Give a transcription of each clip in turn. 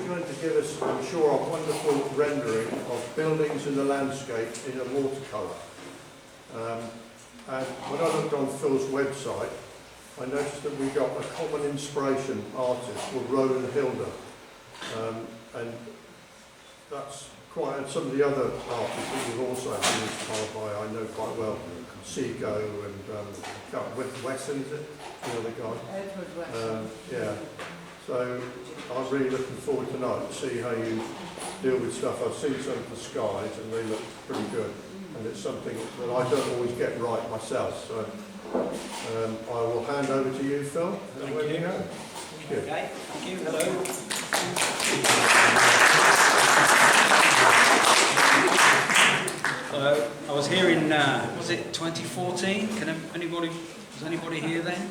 going to give us, I'm sure, a wonderful rendering of buildings in the landscape in a watercolour. And when I looked on Phil's website, I noticed that we got a common inspiration artist called Roland Hilder. And that's quite, and some of the other artists that we've also been inspired by, I know quite well, Seago and Wesson, is it? The other guy. Edward Wesson. Yeah. So I'm really looking forward tonight to see how you deal with stuff. I've seen some of the skies and they look pretty good. And it's something that I don't always get right myself. So I will hand over to you, Phil. Thank you. Okay, Thank you. Hello. Hello. I was here in, was it 2014? Was anybody here then?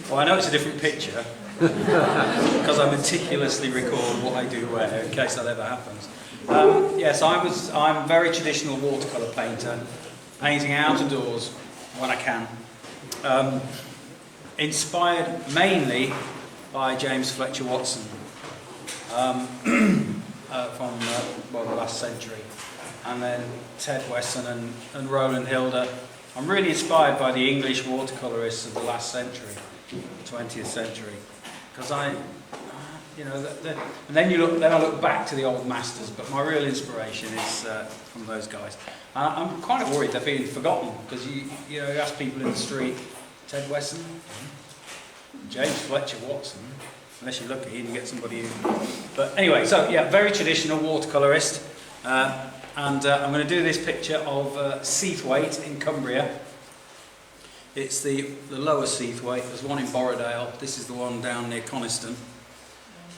Well, I know it's a different picture because I meticulously record what I do where in case that ever happens. Yes, I'm a very traditional watercolour painter, painting out of doors when I can. Inspired mainly by James Fletcher Watson from the last century, and then Ted Wesson and Roland Hilder. I'm really inspired by the English watercolourists of the last century, 20th century, because and then I look back to the old masters, but my real inspiration is from those guys. I'm kind of worried they're being forgotten, because you ask people in the street, Ted Wesson, James Fletcher Watson, unless you're lucky and you get somebody who... But anyway, so yeah, very traditional watercolourist. And I'm going to do this picture of Seathwaite in Cumbria. It's the lower Seathwaite. There's one in Borrowdale. This is the one down near Coniston.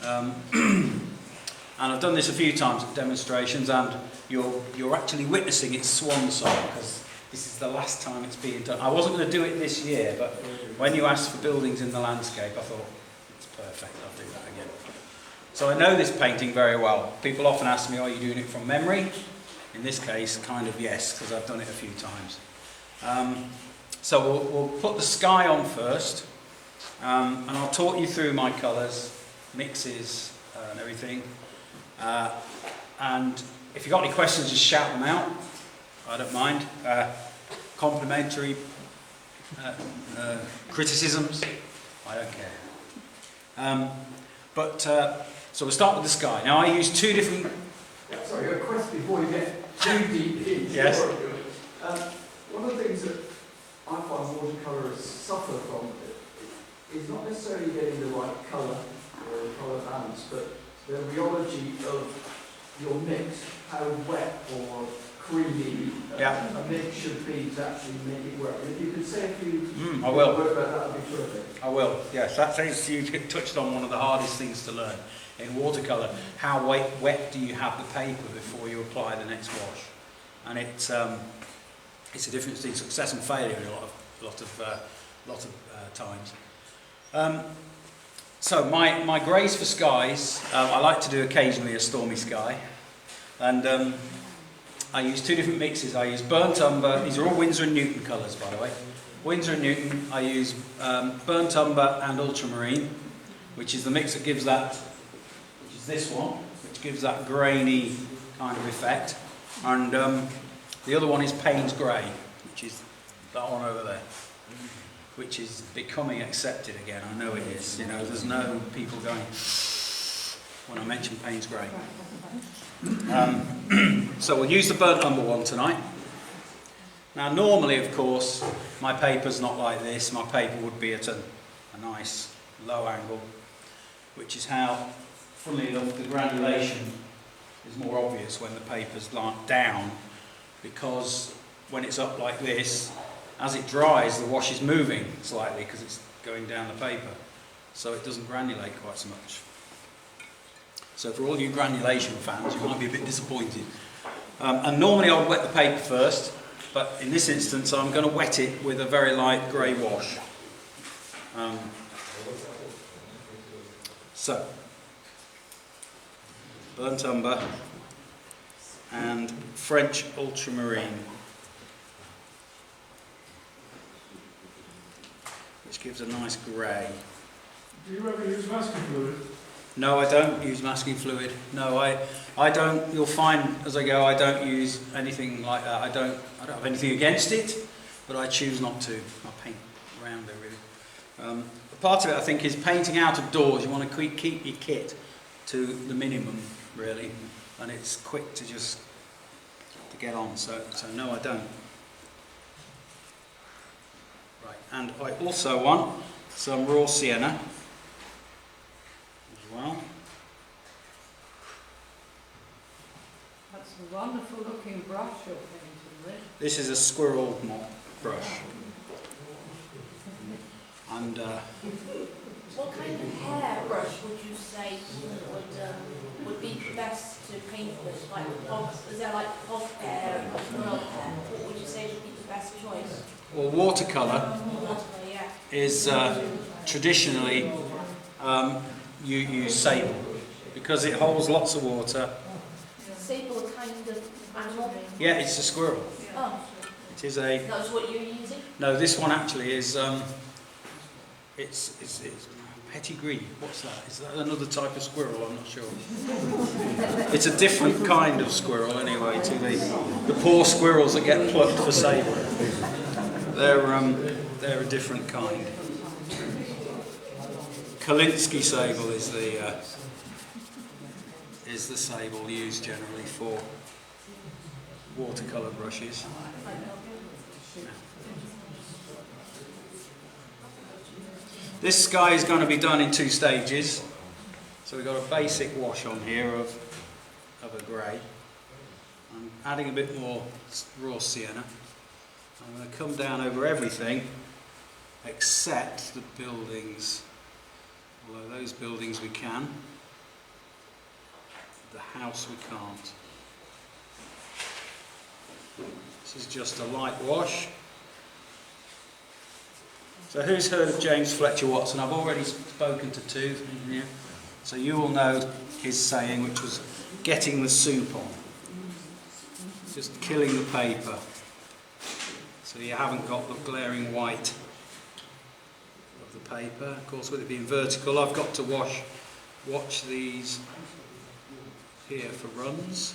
And I've done this a few times at demonstrations, and you're actually witnessing its swan song, because this is the last time it's being done. I wasn't going to do it this year, but when you asked for buildings in the landscape, I thought, it's perfect, I'll do that again. So I know this painting very well. People often ask me, are you doing it from memory? In this case, kind of yes, because I've done it a few times. So we'll put the sky on first, and I'll talk you through my colours, mixes, and everything. And if you've got any questions, just shout them out. I don't mind. Complimentary criticisms, I don't care. So we'll start with the sky. Now I use two different... Sorry, a question before you get too deep in. Yes. One of the things that I find watercolourists suffer from is not necessarily getting the right colour or colour balance, but the rheology of your mix, how wet or creamy a mix should be to actually make it work. If you could say a few I will. words about that, would be terrific. I will, yes. That says you touched on one of the hardest things to learn in watercolour. How wet do you have the paper before you apply the next wash? And it's a difference between success and failure in a lot of times. So my greys for skies, I like to do occasionally a stormy sky, and I use two different mixes. I use burnt umber. These are all Winsor & Newton colours, by the way. Winsor & Newton. I use burnt umber and ultramarine, which is the mix that gives that, which is this one, which gives that grainy kind of effect. And the other one is Payne's Grey, which is that one over there, which is becoming accepted again. I know it is. There's no people going when I mention Payne's Grey. So we'll use the burnt umber one tonight. Now normally, of course, my paper's not like this. My paper would be at a nice low angle, which is how, funnily enough, the granulation is more obvious when the paper's down, because when it's up like this, as it dries, the wash is moving slightly because it's going down the paper, so it doesn't granulate quite so much. So for all you granulation fans, you might be a bit disappointed. And normally I would wet the paper first, but in this instance I'm going to wet it with a very light grey wash. So, burnt umber and French ultramarine, which gives a nice grey. Do you ever use masking fluid? No, I don't use masking fluid. No, I don't. You'll find as I go, I don't use anything like that. I don't have anything against it, but I choose not to. I paint around it really. Part of it, I think, is painting out of doors. You want to keep your kit to the minimum, really, and it's quick to just to get on. So no, I don't. Right, and I also want some raw sienna as well. That's a wonderful looking brush you're painting with. This is a squirrel mop brush. And What kind of hair brush would you say would be best to paint with? Like is there like hog hair or squirrel hair? What would you say would be the best choice? well, watercolour Watercolour, yeah. is traditionally you use sable because it holds lots of water. Sable kind of animal. Yeah, it's a squirrel. Oh, It is a that's what you're using? no. This one actually is it's pedigree. What's that? Is that another type of squirrel? I'm not sure. It's a different kind of squirrel anyway to the poor squirrels that get plucked for sable. They're a different kind. Kalinsky sable is the sable used generally for watercolour brushes. This sky is going to be done in 2 stages. So we've got a basic wash on here of a grey. I'm adding a bit more raw sienna. I'm going to come down over everything except the buildings. Although those buildings we can. The house we can't. This is just a light wash. So who's heard of James Fletcher Watson? I've already spoken to 2 here. So you will know his saying, which was getting the soup on. Just killing the paper. So you haven't got the glaring white of the paper. Of course, with it being vertical, I've got to watch these here for runs.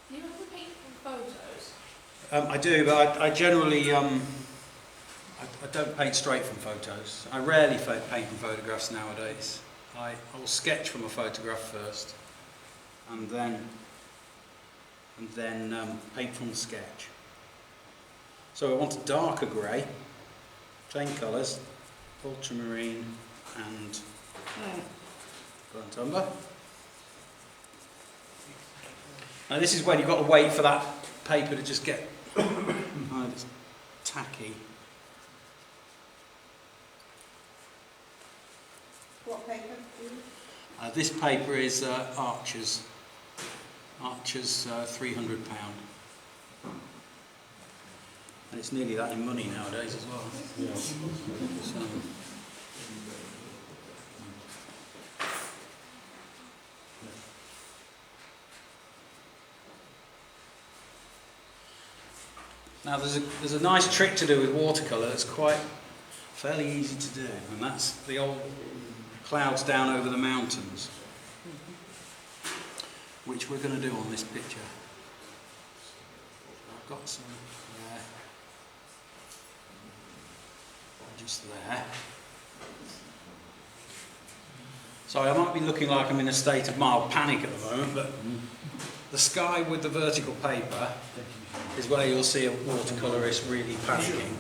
Do you have to paint from photos? I do, but I generally I don't paint straight from photos. I rarely paint from photographs nowadays. I will sketch from a photograph first, and then paint from the sketch. So I want a darker grey, plain colours, ultramarine and burnt umber. Now this is when you've got to wait for that paper to just get it's tacky. What paper? This paper is Archer's £300. And it's nearly that in money nowadays as well. Yeah. So, now there's a nice trick to do with watercolour that's quite fairly easy to do, and that's the old clouds down over the mountains, which we're going to do on this picture. I've got some there, just there. Sorry, I might be looking like I'm in a state of mild panic at the moment, but the sky with the vertical paper is where you'll see a watercolourist really panicking.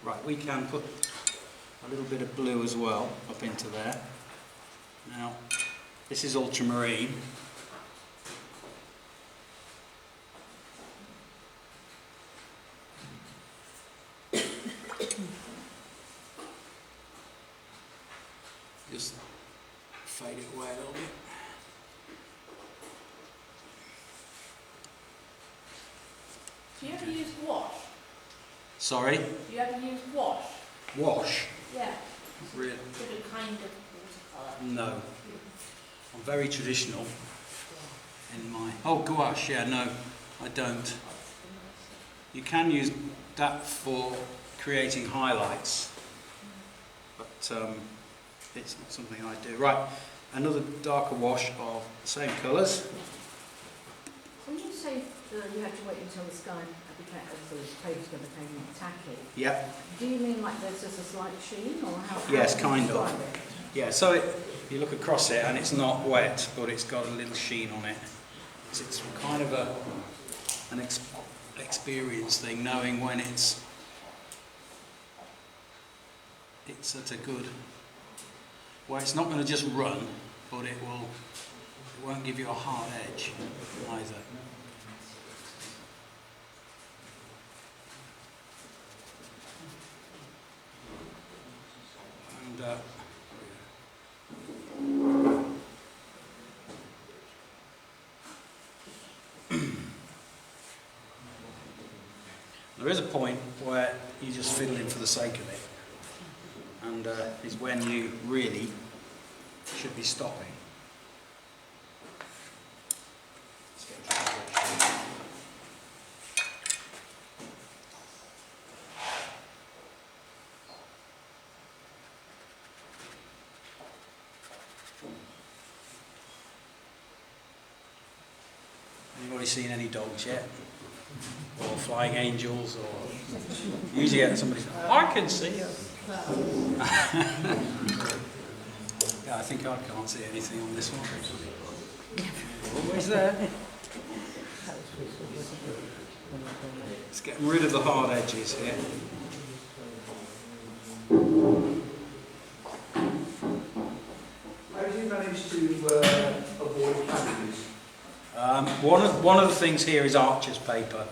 Right, we can put a little bit of blue as well up into there. Now, this is ultramarine. Just fade it away a little bit. Do you ever use wash? Sorry? Do you ever use wash? Wash? Yeah. Not really. Different kind of watercolour. No. I'm very traditional in my... Oh, gouache, yeah, no, I don't. You can use that for creating highlights, but it's not something I do. Right, another darker wash of the same colours. When you say that you have to wait until the sky paper's going to become tacky, Yep. do you mean like there's just a slight sheen, or how? Yes, how do you kind of. describe it? Yeah, so you look across it and it's not wet, but it's got a little sheen on it. It's kind of an experience thing, knowing when it's at a good... Well, it's not going to just run, but it won't give you a hard edge either. And there is a point where you're just fiddling for the sake of it, and is when you really should be stopping. Anybody seen any dogs yet? Or flying angels, or usually get somebody saying, I can see it. Yeah, I think I can't see anything on this one. Always there. It's getting rid of the hard edges here. How do you manage to avoid cabbages? One of the things here is Archer's paper.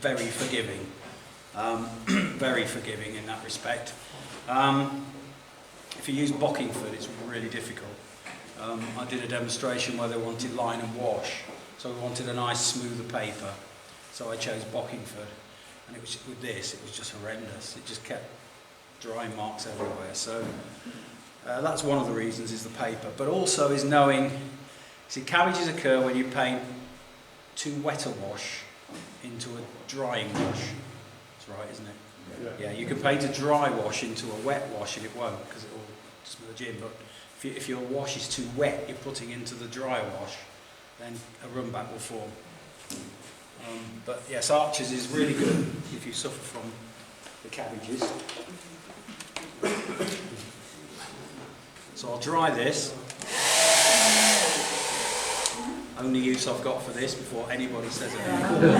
Very forgiving. Very forgiving in that respect. If you use Bockingford, it's really difficult. I did a demonstration where they wanted line and wash, so we wanted a nice smoother paper, so I chose Bockingford, and it was with this, it was just horrendous. It just kept dry marks everywhere. So that's one of the reasons, is the paper, but also is knowing. See, cabbages occur when you paint too wet a wash into a drying wash. That's right, isn't it? Yeah, you can paint a dry wash into a wet wash and it won't, because it will smudge in. But if your wash is too wet, you're putting into the dry wash, then a runback will form. But yes, Archer's is really good if you suffer from the cabbages. So I'll dry this. Only use I've got for this before anybody says anything.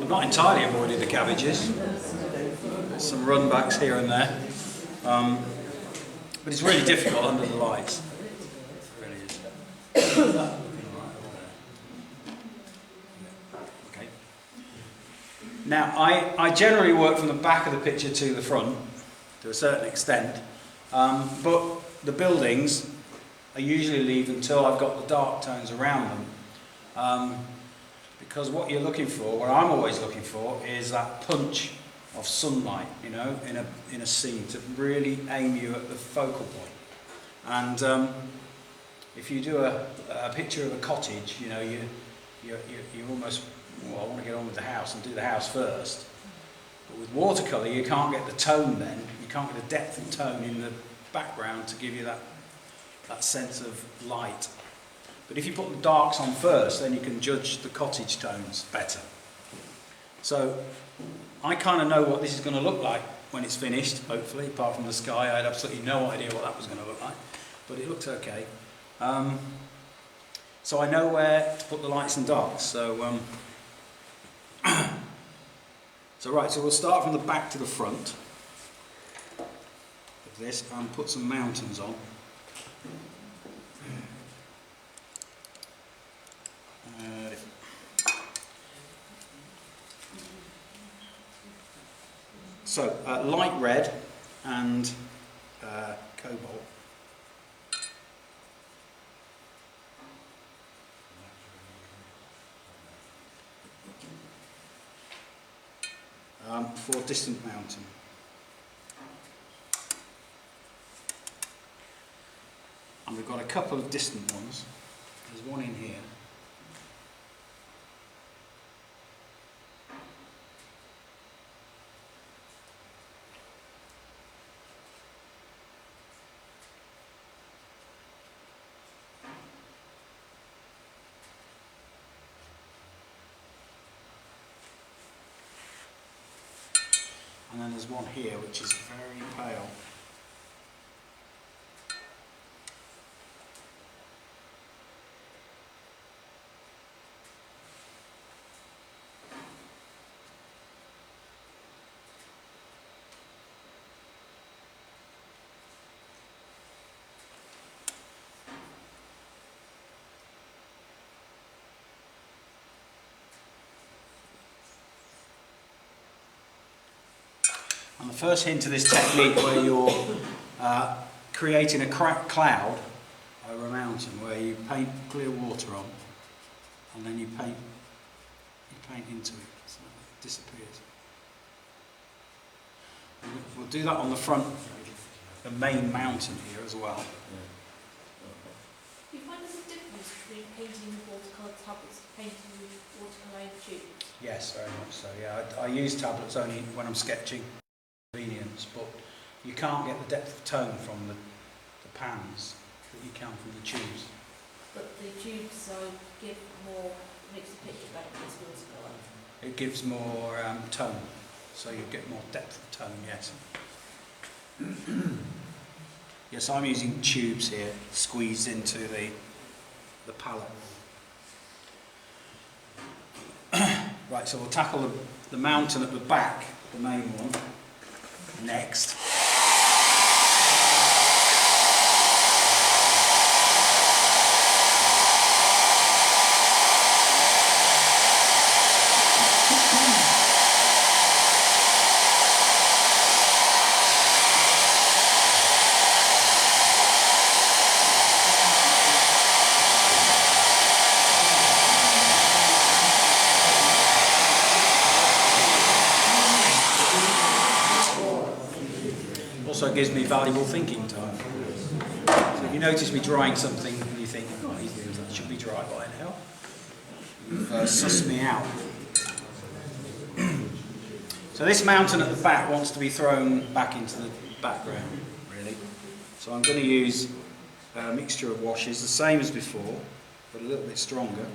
Not entirely avoided the cabbages. There's some runbacks here and there, but it's really difficult under the lights. It really is. Okay. Now, I generally work from the back of the picture to the front, to a certain extent, but the buildings I usually leave until I've got the dark tones around them. Because what you're looking for, what I'm always looking for, is that punch of sunlight, you know, in a scene, to really aim you at the focal point. And if you do a picture of a cottage, you know, you almost, well, I want to get on with the house and do the house first. But with watercolour, you can't get the tone then, you can't get the depth of tone in the background to give you that sense of light. But if you put the darks on first, then you can judge the cottage tones better. So I kind of know what this is going to look like when it's finished, hopefully, apart from the sky. I had absolutely no idea what that was going to look like. but it looks okay. So I know where to put the lights and darks. So, so we'll start from the back to the front of this and put some mountains on. So light red and cobalt. For distant mountain. And we've got a couple of distant ones. There's one in here. And then there's one here which is very pale. And the first hint of this technique where you're creating a cracked cloud over a mountain, where you paint clear water on and then you paint into it so it disappears. We'll do that on the front, the main mountain here as well. Do you find there's a difference between painting with watercolour tablets and painting with watercolour tubes? Yes, very much so. Yeah, I use tablets only when I'm sketching. Convenience, but you can't get the depth of tone from the pans that you can from the tubes. But the tubes give more, makes the picture better with watercolour. It gives more tone, so you get more depth of tone, yes. Yes, I'm using tubes here, squeezed into the palette. Right, so we'll tackle the mountain at the back, the main one, next. Also gives me valuable thinking time. So if you notice me drawing something and you think, oh, that should be dry by now, you've sussed me out. So this mountain at the back wants to be thrown back into the background, really. So I'm going to use a mixture of washes, the same as before, but a little bit stronger.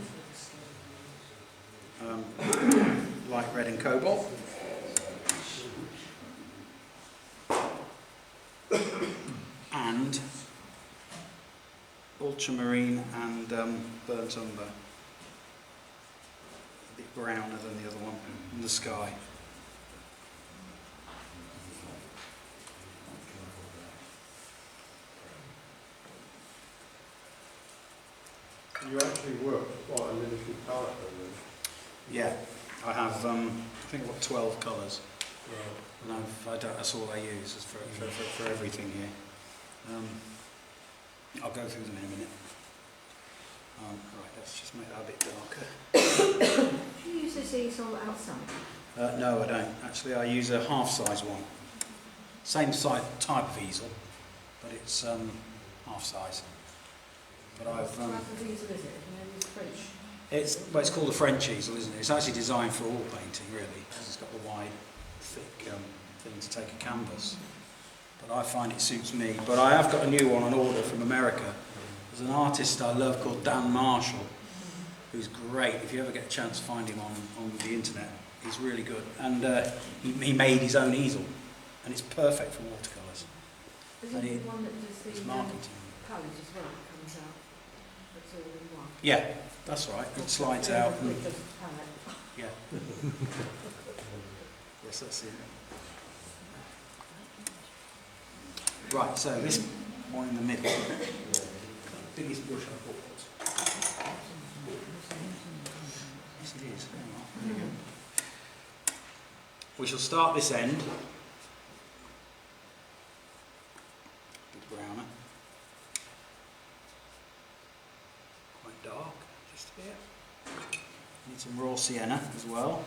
Light red and cobalt. And ultramarine and burnt umber, a bit browner than the other one, in the sky. You actually work quite a limited palette then? Yeah, I have, I think I've got 12 colours. Right. And that's all I use for everything here. I'll go through them in a minute. Right, let's just make that a bit darker. Do you use this easel outside? No, I don't. Actually, I use a half-size one. Same type of easel, but it's half-size. But What type of easel is it? You know, it's French. it's called a French easel, isn't it? It's actually designed for oil painting, really, because it's got the wide, thick thing to take a canvas. But I find it suits me. But I have got a new one on order from America. There's an artist I love called Dan Marshall, who's great. If you ever get a chance to find him on the internet, he's really good. And he made his own easel, and it's perfect for watercolours. Is it the one that does It's the marketing. colours as well, it comes out. It's all in one. Yeah, that's right. It slides out. And, With the palette. yeah. Yes, that's it. Right, so this one in the middle. Biggest brush I've bought. Yes, it is. Hang on. There you go. We shall start this end. A bit browner. Quite dark, just a bit. Need some raw sienna as well.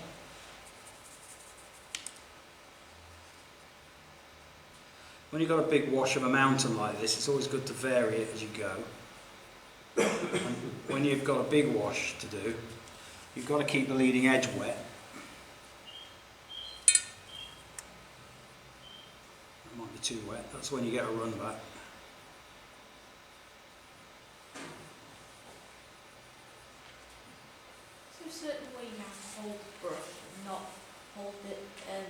When you've got a big wash of a mountain like this, it's always good to vary it as you go. And when you've got a big wash to do, you've got to keep the leading edge wet. That might be too wet, that's when you get a run back. Is there a certain way you have to hold the brush and not hold it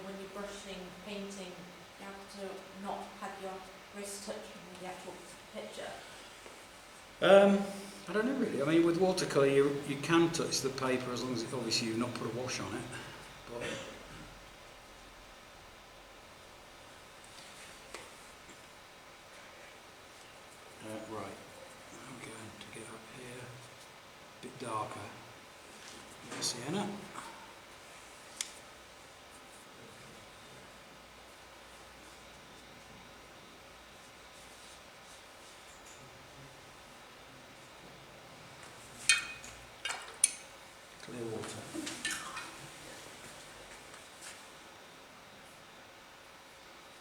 when you're brushing, painting? You have to not have your wrist touching the actual picture. I don't know really. I mean, with watercolour, you can touch the paper as long as obviously you've not put a wash on it. But right, I'm going to get up here, a bit darker. Sienna. Clear water.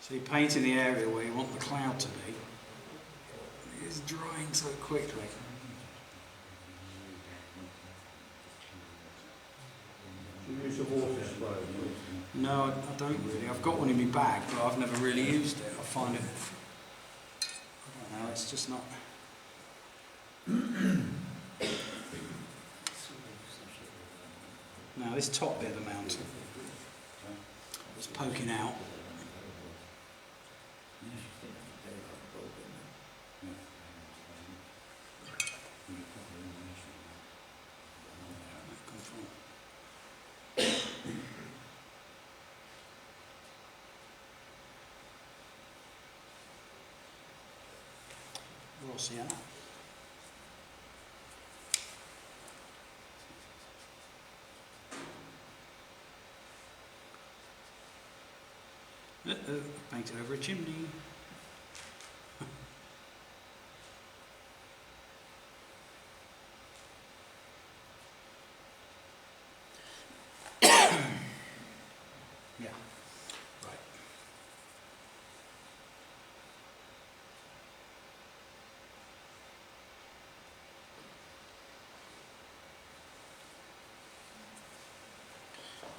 So you paint in the area where you want the cloud to be. It's drying so quickly. Do you use a water spray? No, I don't really. I've got one in my bag, but I've never really used it. I find it, I don't know, it's just not. Now this top bit of the mountain was poking out. Raw sienna. Paint it over a chimney. Yeah, right.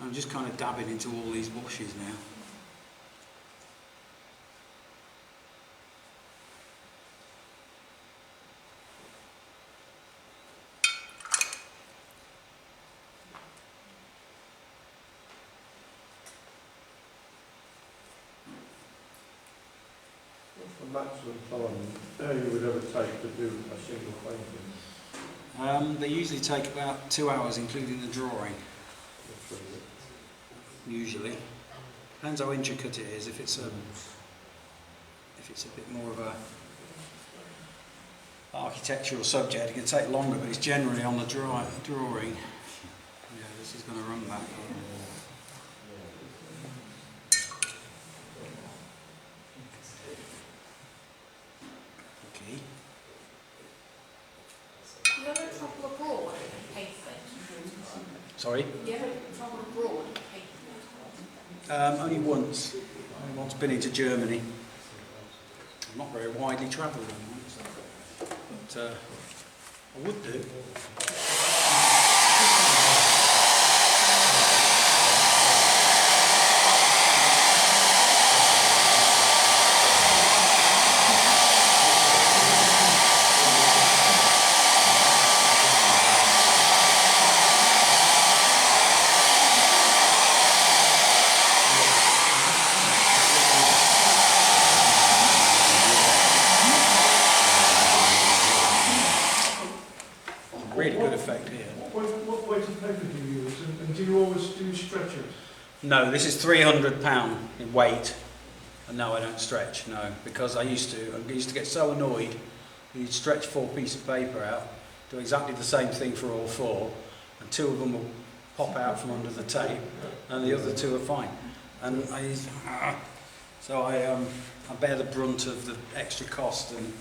I'm just kind of dabbing into all these washes now. What's the maximum time you would ever take to do a single painting? They usually take about 2 hours, including the drawing. That's really it. Usually, depends how intricate it is. If it's a bit more of a architectural subject, it can take longer, but it's generally on the drawing. Yeah, this is going to run back here. Okay. Do you ever travel abroad and paint things? Sorry. Do you ever travel abroad and paint things? Only once. Only once been into Germany. I'm not very widely travelled, but I would do. No, this is £300 in weight, and no, I don't stretch. No, because I used to get so annoyed. You'd stretch 4 pieces of paper out, do exactly the same thing for all 4, and 2 of them will pop out from under the tape, and the other 2 are fine. And so I bear the brunt of the extra cost and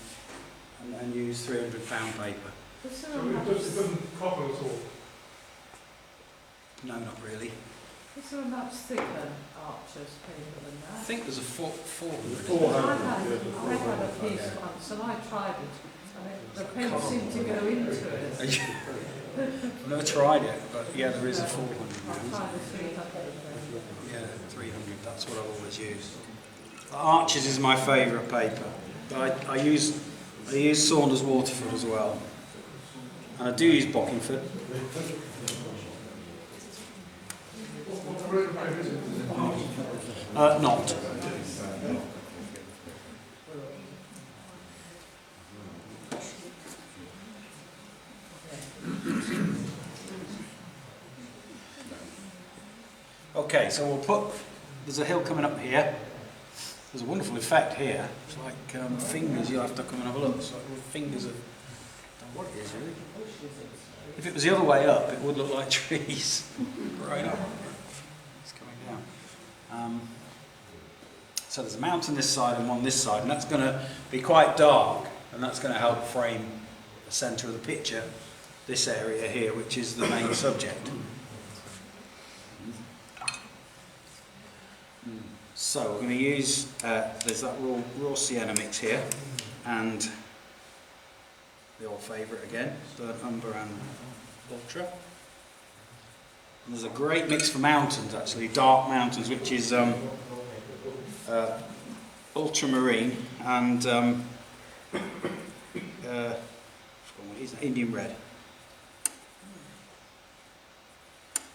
use £300 paper. Is there So a it much, doesn't copper at all? No, not really. is there a much thicker Archer's paper than I that? think there's a 400. 400. I had a piece once and I tried it, and the pen seemed to go into it. I've never tried it, but yeah, there is a 400 I now. tried the 300. Yeah, 300, that's what I've always used. Arches is my favourite paper. But I use Saunders Waterford as well. And I do use Bockingford. What grade of paper is it? Is it art? Not. Okay, so we'll put, there's a hill coming up here. There's a wonderful effect here. It's like fingers, you'll have to come and have a look. It's like little fingers of, I don't know what it is really. If it was the other way up, it would look like trees. Right up. It's coming down. So there's a mountain this side and one this side, and that's going to be quite dark, and that's going to help frame the centre of the picture, this area here, which is the main subject. So we're going to use, there's that raw sienna mix here, and the old favourite again, burnt umber and ultra. And there's a great mix for mountains actually, dark mountains, which is ultramarine and Indian red.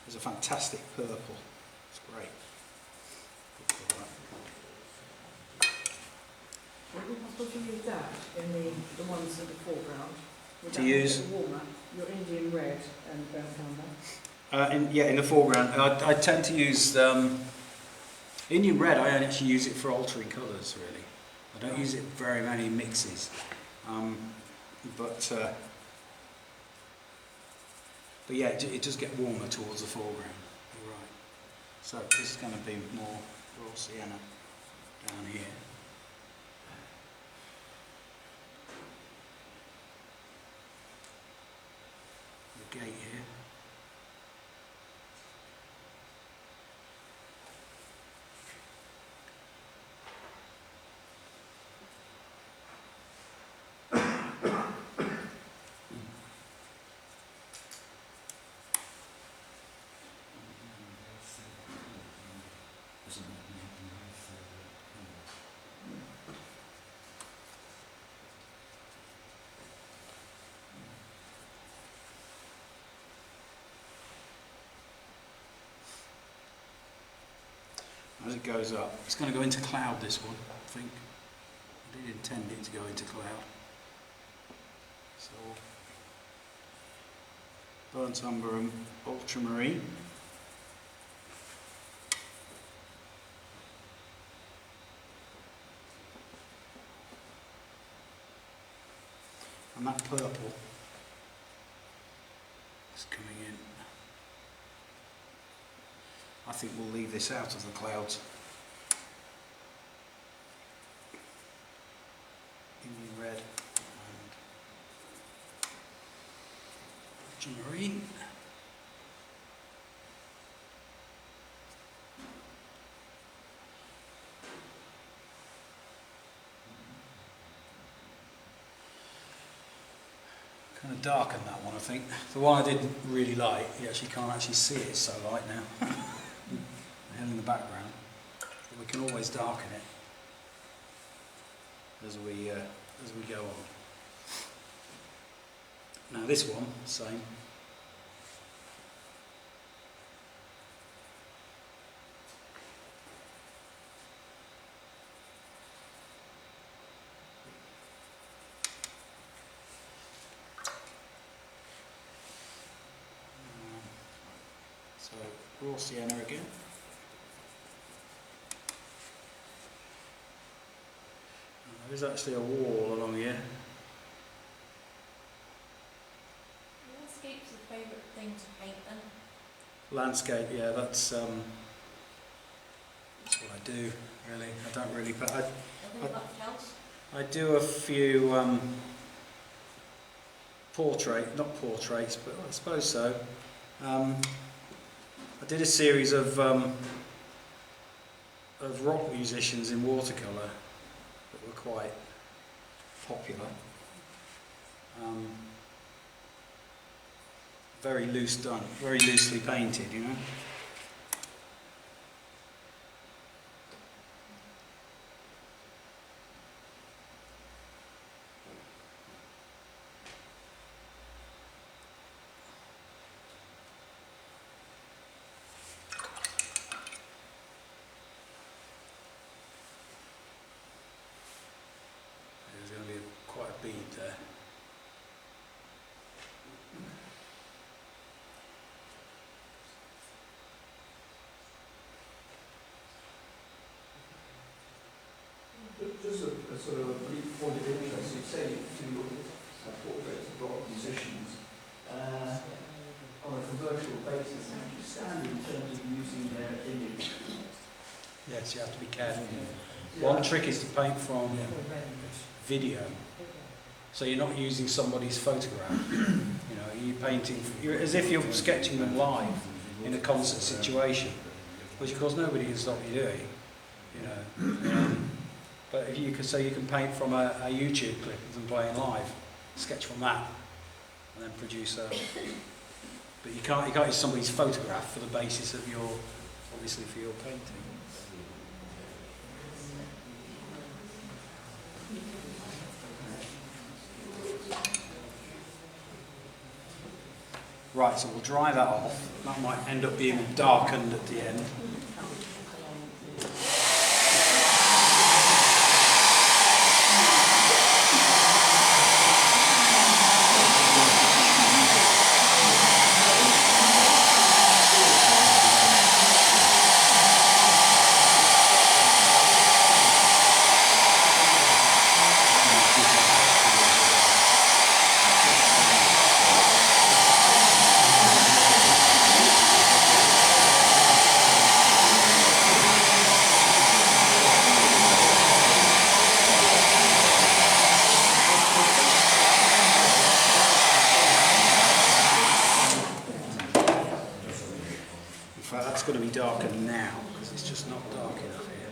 There's a fantastic purple, it's great. would you possible to use that in the ones in the foreground? Would To that make use? it warmer? Your Indian red and brown umber? In the foreground, I tend to use Indian red. I actually use it for altering colours. Really, I don't use it very many mixes, but yeah, it does get warmer towards the foreground. You're right. So this is going to be more raw sienna down here. The gate here. As it goes up, it's going to go into cloud, this one, I think. I did intend it to go into cloud. So, burnt umber and ultramarine. And that purple is coming in. I think we'll leave this out of the clouds. Indian red and ultramarine. Kind of darken that one, I think. The one I didn't really like, you actually can't actually see it, it's so light now. The hill in the background. But we can always darken it as we go on. Now this one, same. So raw sienna again. There is actually a wall along here. Landscape's a favourite thing to paint then. Landscape, yeah, that's what I do, really. I don't really, but Nothing much else. I do a few not portraits, but I suppose so. I did a series of rock musicians in watercolour that were quite popular. Very loose done, very loosely painted, you know. There's going to be quite a bead there. Just a sort of a brief point of interest, you say to look at portraits of rock musicians on a commercial basis. How do you stand in terms of using their image? Yes, you have to be careful. Yeah. One trick is to paint from video. So you're not using somebody's photograph. You know, you're painting, as if you're sketching them live in a concert situation, which of course nobody can stop you doing. You know, but if you can, so you can paint from a YouTube clip of them playing live, sketch from that, and then produce a. But you can't use somebody's photograph for the basis of your, obviously for your painting. Right, so we'll dry that off. That might end up being darkened at the end. In fact, that's going to be darker now because it's just not dark enough here.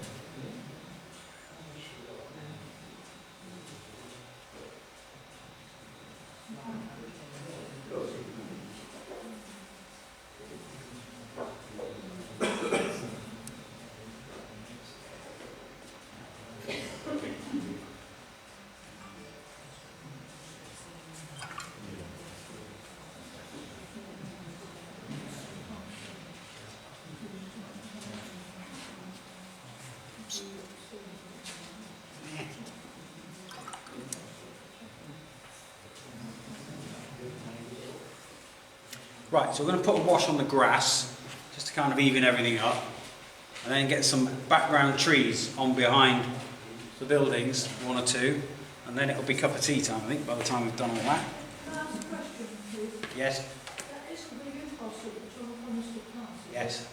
Right, so we're going to put a wash on the grass, just to kind of even everything up, and then get some background trees on behind the buildings, one or two, and then it'll be cup of tea time, I think, by the time we've done all that. Can I ask a question, please? Yes? That is the youth hostel that's on the Coniston Pass. Yes.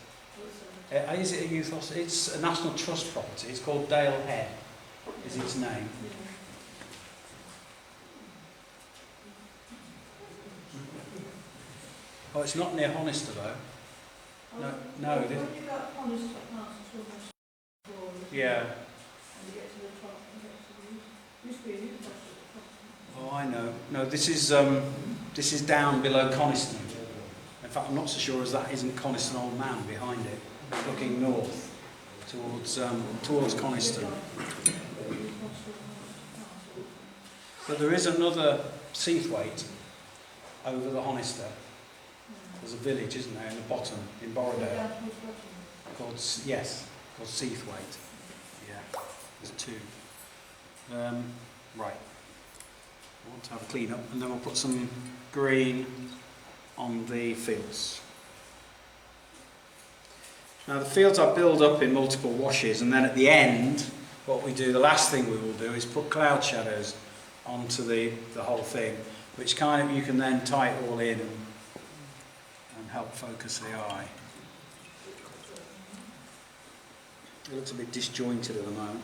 Is it a youth hostel? It's a National Trust property. It's called Dale Head, is its name. Oh, it's not near Honister though. No, When you go up Coniston Pass, it's almost floor, isn't it? Yeah. And you get to the top, and you get to the youth. Used to be a youth hostel at the top. Oh, I know. No, this is down below Coniston. In fact, I'm not so sure as that isn't Coniston Old Man behind it, looking north towards Coniston. But there is another Seathwaite over the Honister. There's a village, isn't there, in the bottom, in Borrowdale, called Seathwaite. Yeah, there's two. Right. I want to have a clean up, and then we'll put some green on the fields. Now the fields I build up in multiple washes, and then at the end what we do, the last thing we will do is put cloud shadows onto the whole thing, which kind of you can then tie it all in and help focus the eye. It looks a bit disjointed at the moment.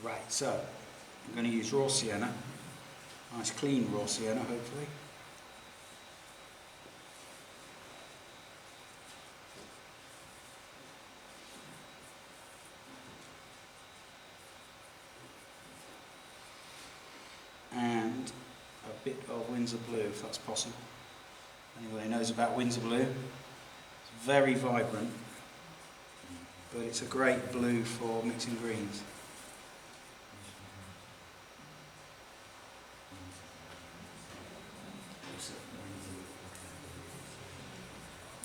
Right, so I'm going to use raw sienna, nice clean raw sienna hopefully. And a bit of Windsor Blue if that's possible. Anybody knows about Windsor Blue? It's very vibrant, but it's a great blue for mixing greens.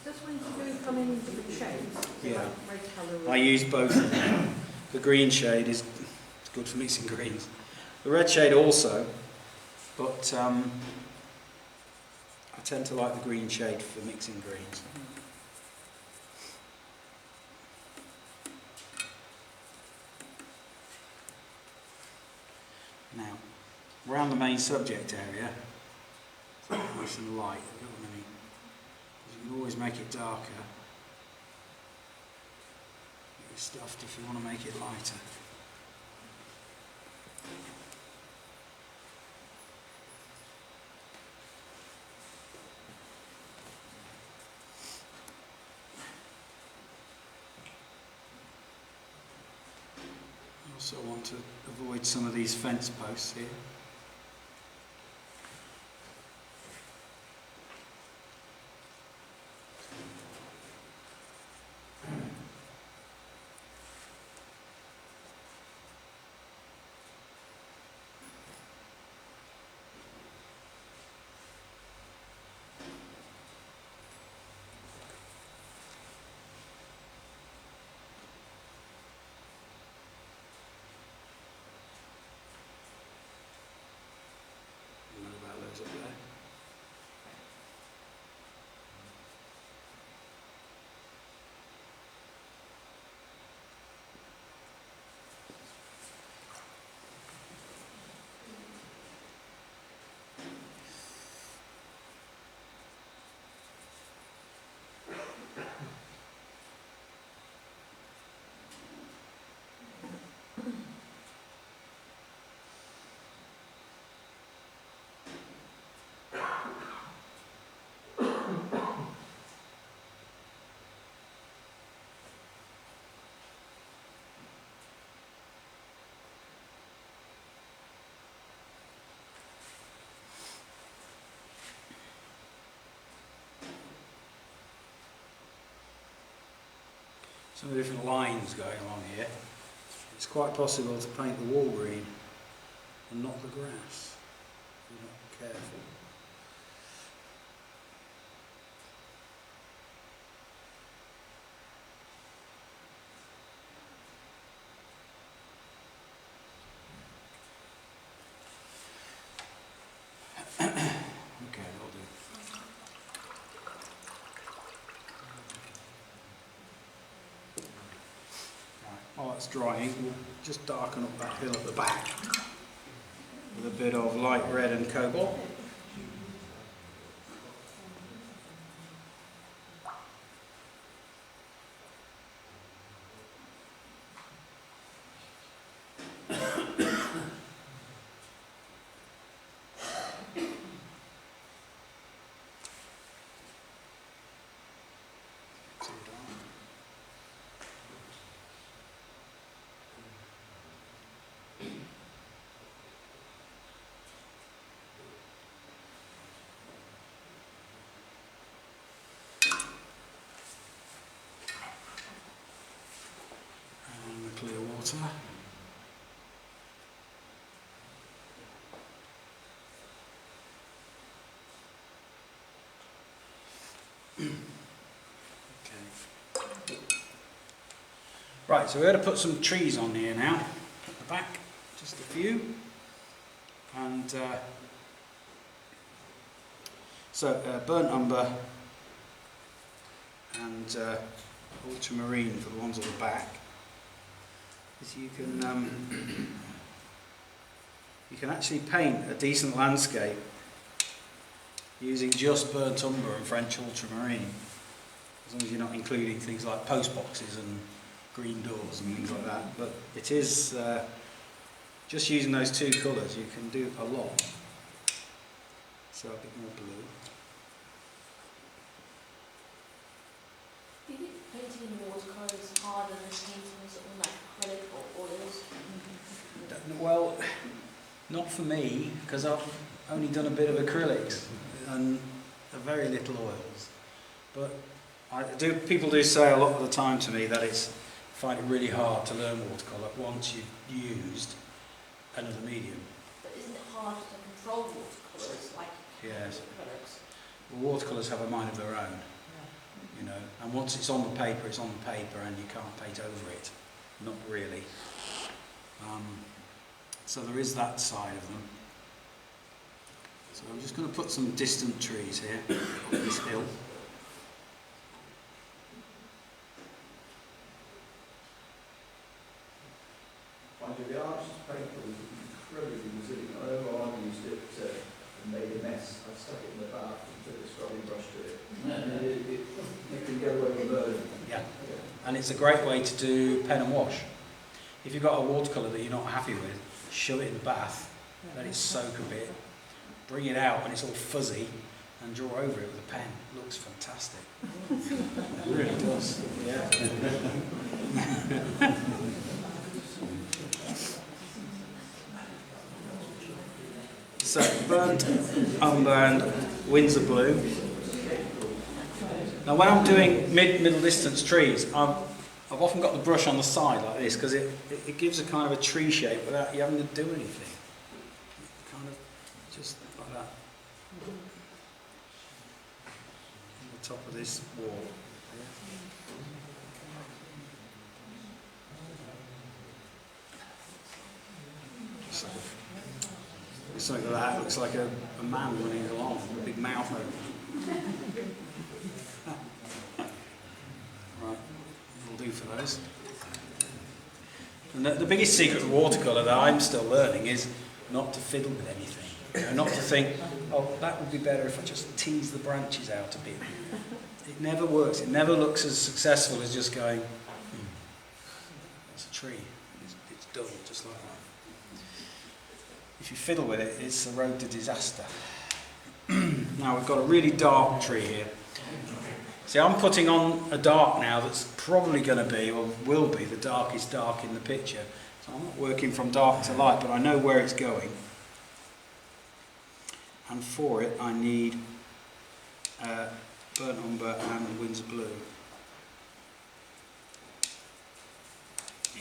Does Windsor Blue come in different shades? Is it Yeah. like red colour or... I use both of them. The green shade is good for mixing greens. The red shade also, but I tend to like the green shade for mixing greens. Now, around the main subject area, it's nice and light, you know what I mean? You can always make it darker. Get it stuffed if you want to make it lighter. I also want to avoid some of these fence posts here. Up there. Some different lines going along here. It's quite possible to paint the wall green and not the grass if you're not careful. Okay, that'll do. While that's drying, we'll just darken up that hill at the back with a bit of light red and cobalt. Clear water. Okay. Right, so we're going to put some trees on here now, at the back, just a few, and So burnt umber and ultramarine for the ones on the back. Is you can actually paint a decent landscape using just burnt umber and French ultramarine, as long as you're not including things like post boxes and green doors and things like that. But it is just using those two colours you can do a lot. So a bit more blue. Do you think painting in watercolour is harder than painting sort of like acrylic or oils? Well, not for me, because I've only done a bit of acrylics and very little oils. But people do say a lot of the time to me that find it really hard to learn watercolour once you've used another medium. But isn't it harder to control watercolours like Yes. acrylics? Well, watercolours have a mind of their own, you know, and once it's on the paper, it's on the paper and you can't paint over it. Not really. So there is that side of them. So I'm just going to put some distant trees here on this hill. Mind you, the arches paper was incredibly resilient. I know I used it and made a mess. I stuck it in the bath and took a scrubbing brush to it. And it can get away with burning. Yeah. And it's a great way to do pen and wash. If you've got a watercolour that you're not happy with, shove it in the bath, let it soak a bit, bring it out when it's all fuzzy, and draw over it with a pen. It looks fantastic. It really does. Yeah. So, burnt umber and Windsor blue. Now when I'm doing middle distance trees, I've often got the brush on the side like this because it gives a kind of a tree shape without you having to do anything. Kind of just like that. On the top of this wall. So, something like that looks like a man running along with a big mouth open. Right, will do for those. And the biggest secret of watercolour that I'm still learning is not to fiddle with anything. You know, not to think, oh, that would be better if I just tease the branches out a bit. It never works. It never looks as successful as just going, it's a tree. It's done, just like that. If you fiddle with it, it's a road to disaster. Now we've got a really dark tree here. See, I'm putting on a dark now that's probably going to be, or will be, the darkest dark in the picture. So I'm not working from dark to light, but I know where it's going. And for it, I need burnt umber and Windsor blue. A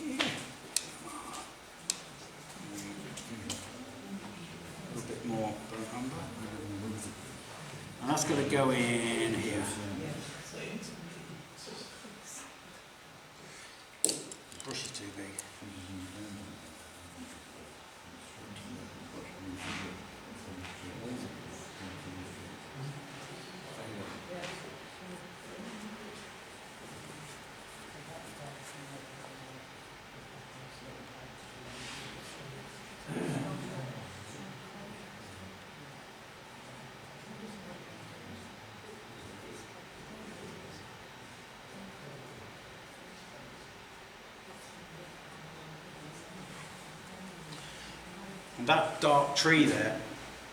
little bit more burnt umber. And that's going to go in here. Brush is too big. And that dark tree there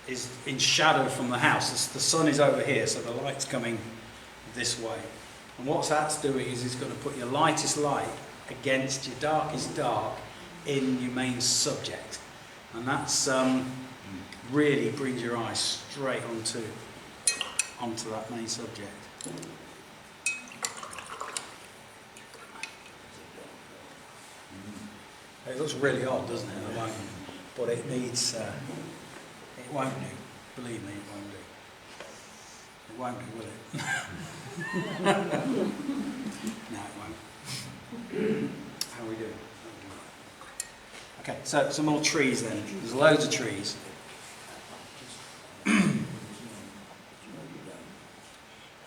is in shadow from the house. The sun is over here, so the light's coming this way. And what that's doing is it's going to put your lightest light against your darkest dark in your main subject. And that's really brings your eyes straight onto that main subject. It looks really odd, doesn't it, at the moment? But it needs, it won't do. Believe me, it won't do. It won't do, will it? No, it won't. How are we doing? Okay, so some more trees then. There's loads of trees.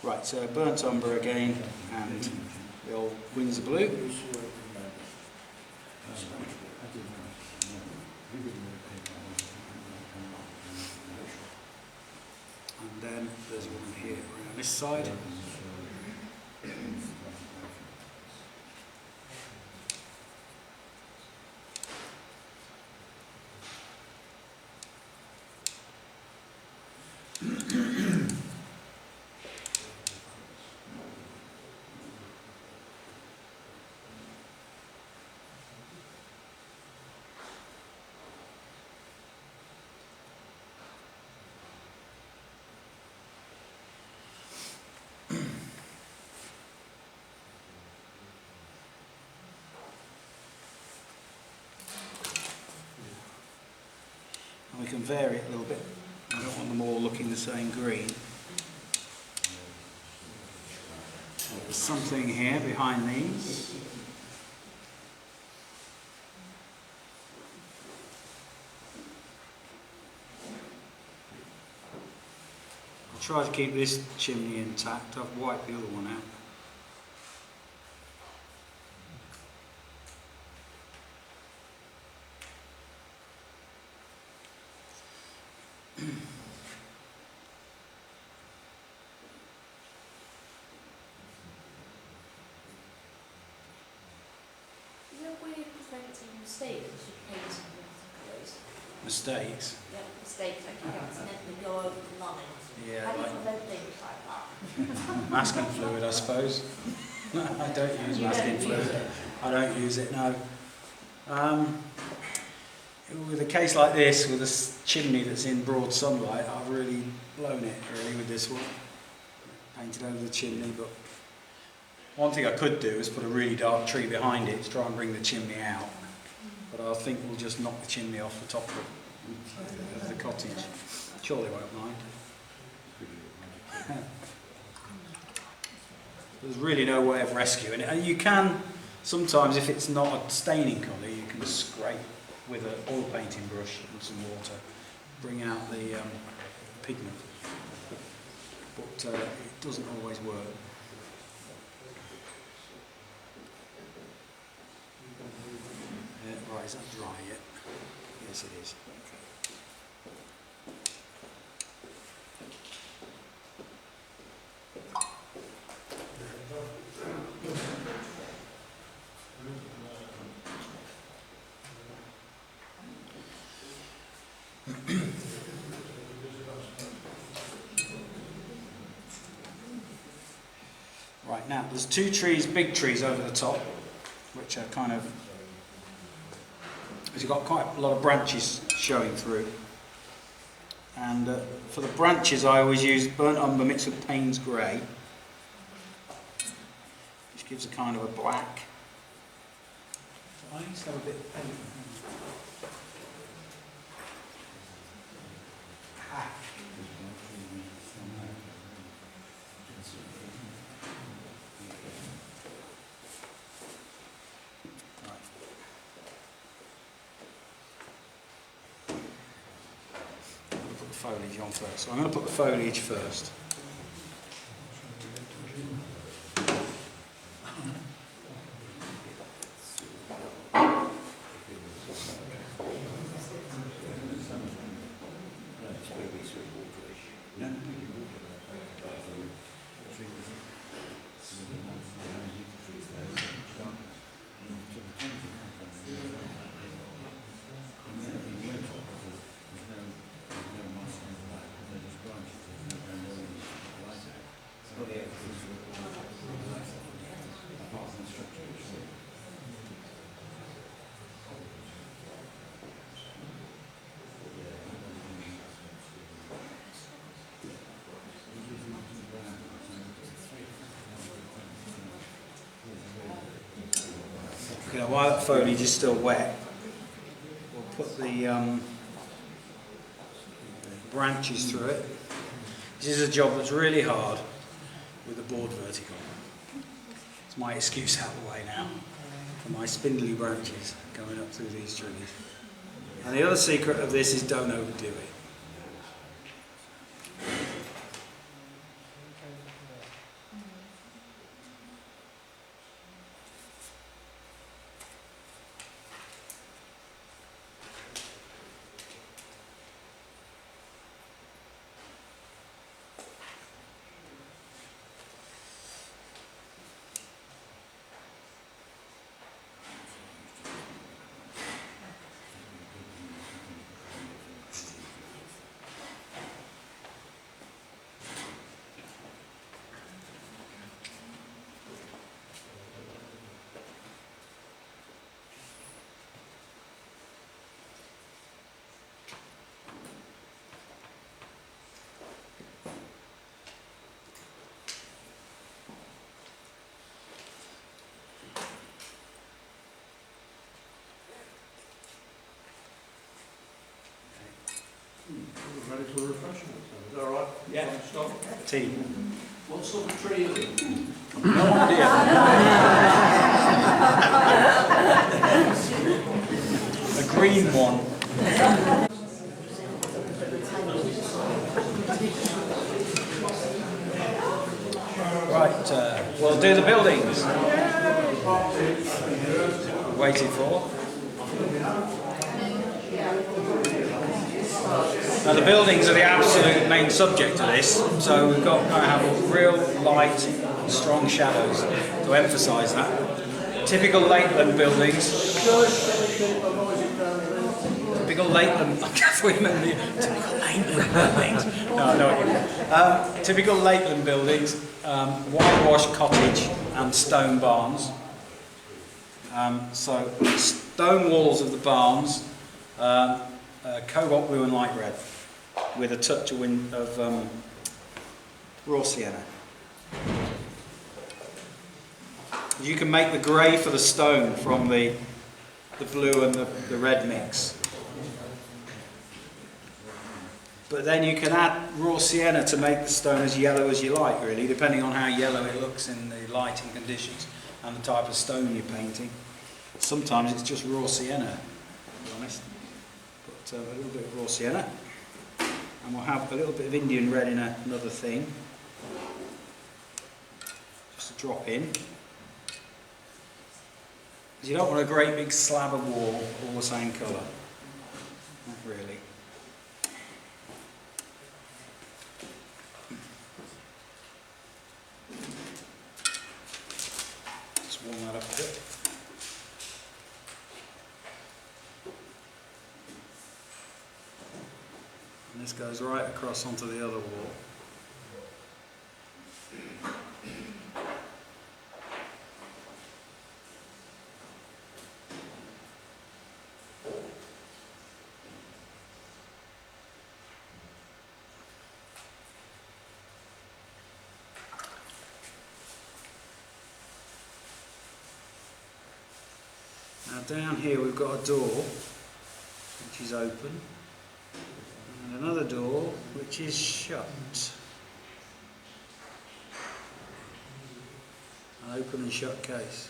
Right, so burnt umber again, and the old Windsor blue. And then there's one here around this side. And we can vary it a little bit. I don't want them all looking the same green. There's something here behind these. I'll try to keep this chimney intact. I've wiped the other one out. Is there a way of preventing mistakes as you paint something colours? Mistakes. Yeah, mistakes, like you accidentally go over the line. Yeah, How do you like prevent things like that? masking fluid, I suppose. I don't use masking fluid. I don't use it, no. With a case like this, with a chimney that's in broad sunlight, I've really blown it, really, with this one. Painted over the chimney, but one thing I could do is put a really dark tree behind it to try and bring the chimney out. But I think we'll just knock the chimney off the top of the cottage. Sure they won't mind. There's really no way of rescuing it. And you can, sometimes if it's not a staining colour, you can scrape with an oil painting brush and some water, bring out the pigment. But it doesn't always work. Right, is that dry yet? Yes, it is. Right, now there's two trees, big trees over the top, which are kind of, you've got quite a lot of branches showing through. And for the branches I always use burnt umber mixed with Payne's grey, which gives a kind of a black. So I used to have a bit of paint. Foliage on first. So I'm going to put the foliage first. Okay, now while that foliage is still wet, we'll put the branches through it. This is a job that's really hard with the board vertical. It's my excuse out of the way now for my spindly branches going up through these trees. And the other secret of this is don't overdo it. ready for refreshments. Is that all right? Yeah. Stop. Tea. What sort of tree are they? No idea. A green one. Right, we'll do the buildings. Waiting for. Now the buildings are the absolute main subject of this, so we've got to have real light, strong shadows to emphasise that. Typical Lakeland buildings. Typical Lakeland. I thought you meant the typical Lakeland buildings. No, I know what you mean. Typical Lakeland buildings, whitewashed cottage and stone barns. So stone walls of the barns, cobalt blue and light red, with a touch of raw sienna. You can make the grey for the stone from the blue and the red mix. But then you can add raw sienna to make the stone as yellow as you like, really, depending on how yellow it looks in the lighting conditions and the type of stone you're painting. Sometimes it's just raw sienna, to be honest. But a little bit of raw sienna. And we'll have a little bit of Indian red in another thing. Just a drop in. Because you don't want a great big slab of wall all the same colour. Not really. Just warm that up a bit. And this goes right across onto the other wall. Now down here we've got a door which is open and another door which is shut. An open and shut case.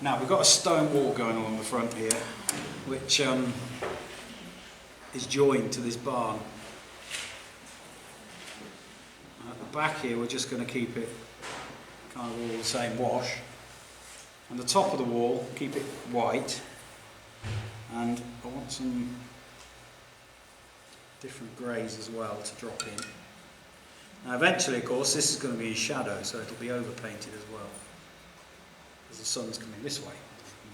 Now we've got a stone wall going along the front here, which is joined to this barn. At the back here, we're just going to keep it kind of all the same wash, and the top of the wall, keep it white. And I want some different greys as well to drop in. Now, eventually, of course, this is going to be in shadow, so it'll be overpainted as well. As the sun's coming this way.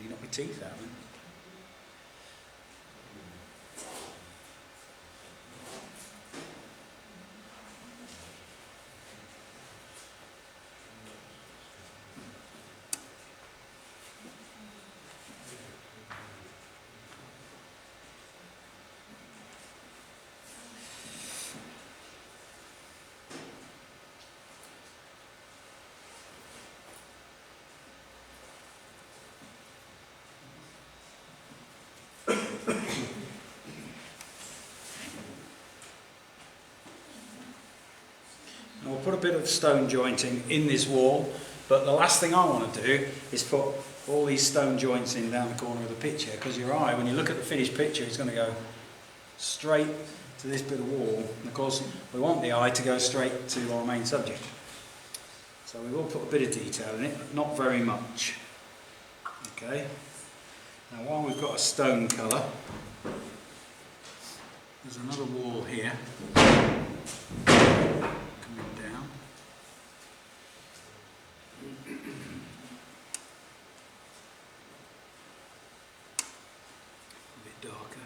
You knock my teeth out, man. And we'll put a bit of stone jointing in this wall, but the last thing I want to do is put all these stone joints in down the corner of the picture, because your eye, when you look at the finished picture, it's going to go straight to this bit of wall, and of course we want the eye to go straight to our main subject. So we will put a bit of detail in it, but not very much. Okay. Now while we've got a stone colour, there's another wall here. Down. A bit darker.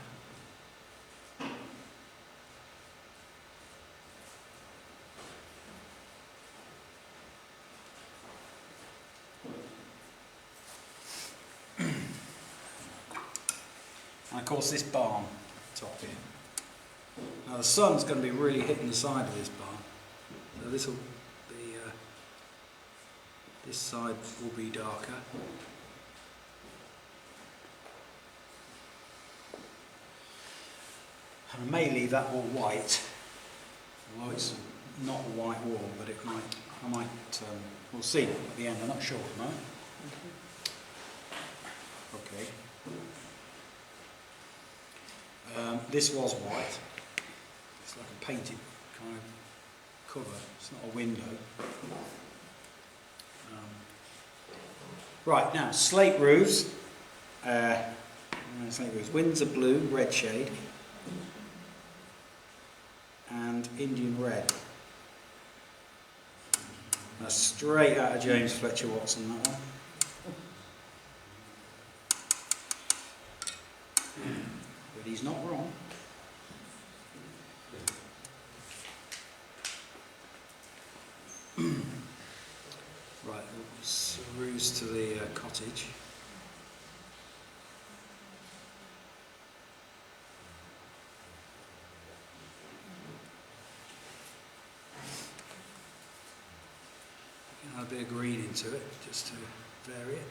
And of course this barn top here. Now the sun's going to be really hitting the side of this barn, so this will be this side will be darker. And I may leave that wall white, although it's not a white wall, but it might. I might. We'll see at the end. I'm not sure. No. Okay. This was white. It's like a painted kind of cover. It's not a window. Right, now, slate roofs. Slate roofs. Windsor blue, red shade. And Indian red. That's straight out of James Fletcher Watson, that one. But he's not wrong. Right, roofs to the cottage. Add a bit of green into it, just to vary it.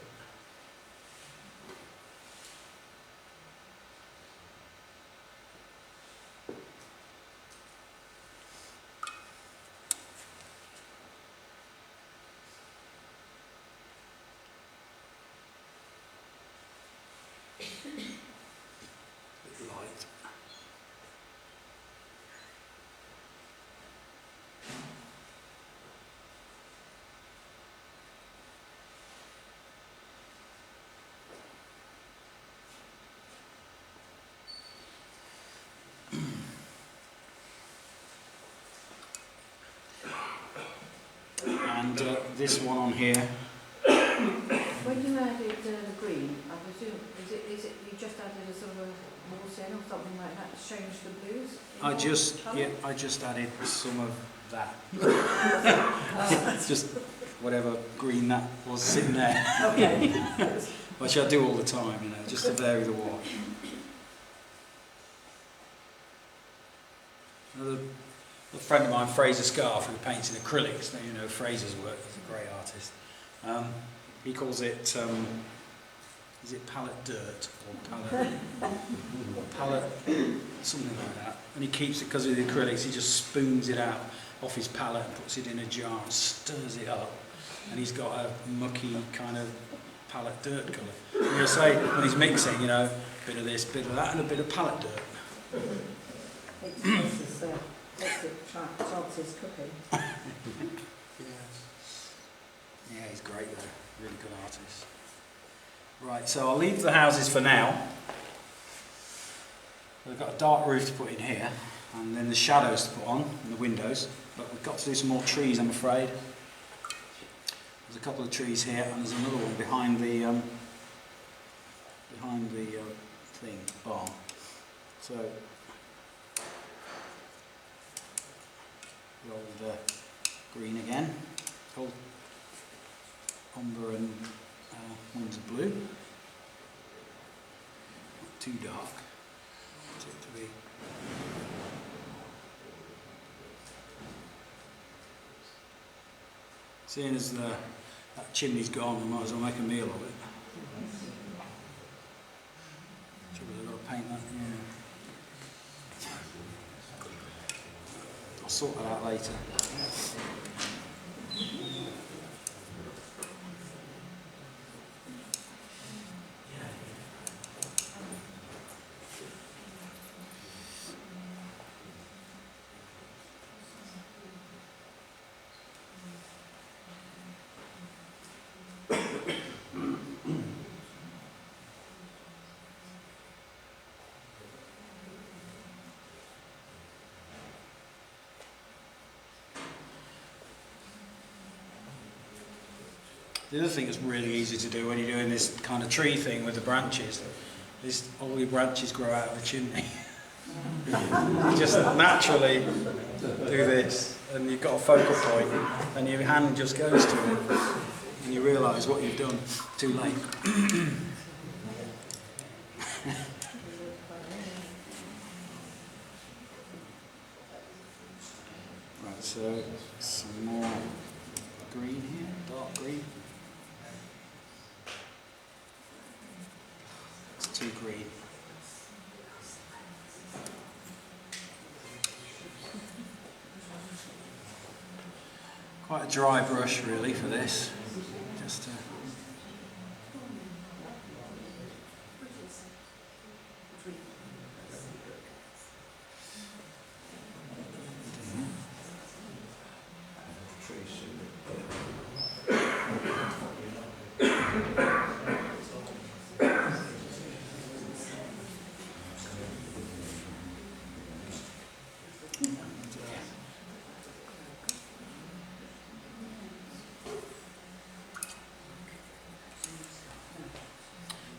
Bit light. And this one on here. When you added the green, I presume, is it you just added a sort of a wall in or something like that to change the blues? I just added some of that. Just whatever green that was sitting there. Okay. Which I do all the time, you know, just to vary the wash. A friend of mine, Fraser Scarf, who paints in acrylics, you know Fraser's work, he's a great artist. He calls it, is it palette dirt or palette, something like that. And he keeps it, because of the acrylics, he just spoons it out off his palette and puts it in a jar and stirs it up. And he's got a mucky kind of palette dirt colour. And he'll say, when he's mixing, you know, a bit of this, bit of that, and a bit of palette dirt. Chances cooking. Yeah, he's great though, really good artist. Right, so I'll leave the houses for now. We've got a dark roof to put in here, and then the shadows to put on, and the windows. But we've got to do some more trees, I'm afraid. There's a couple of trees here, and there's another one behind the barn. So the old green again, old umber and Windsor blue. Not too dark. Want it to be. Seeing as that chimney's gone, we might as well make a meal of it. I've got to paint that. Yeah. I'll sort that out later. The other thing that's really easy to do when you're doing this kind of tree thing with the branches is all your branches grow out of the chimney. You just naturally do this, and you've got a focal point, and your hand just goes to it, and you realise what you've done too late. So some more green here, dark green. It's too green. Quite a dry brush really for this. Just to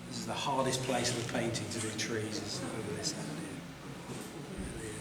This is the hardest place of the painting to do trees, is over this end here. It really is.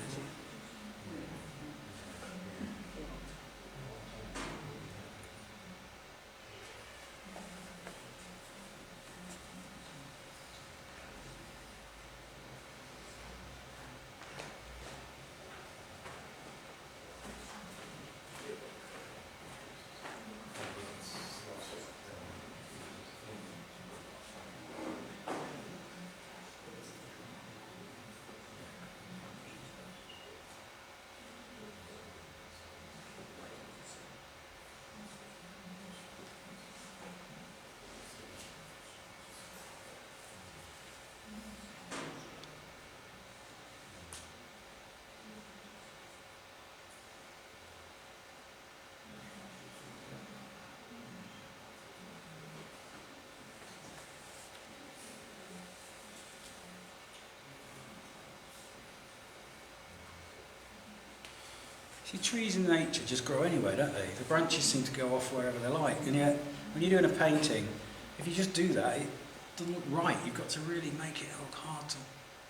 See, trees in nature just grow anyway, don't they? The branches seem to go off wherever they like, and yet when you're doing a painting, if you just do that, it doesn't look right. You've got to really make it look hard to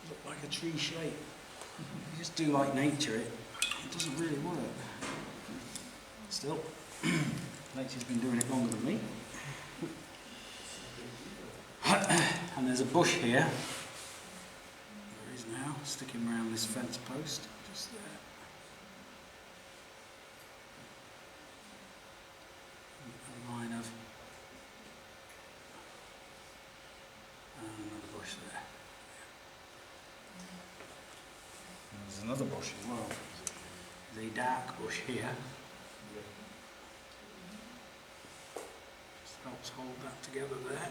look like a tree shape. If you just do like nature, it doesn't really work. Still, nature's been doing it longer than me. And there's a bush here. There is now, sticking around this fence post, just there. A line of, and another bush there. And there's another bush as well. There's a dark bush here. Just helps hold that together there.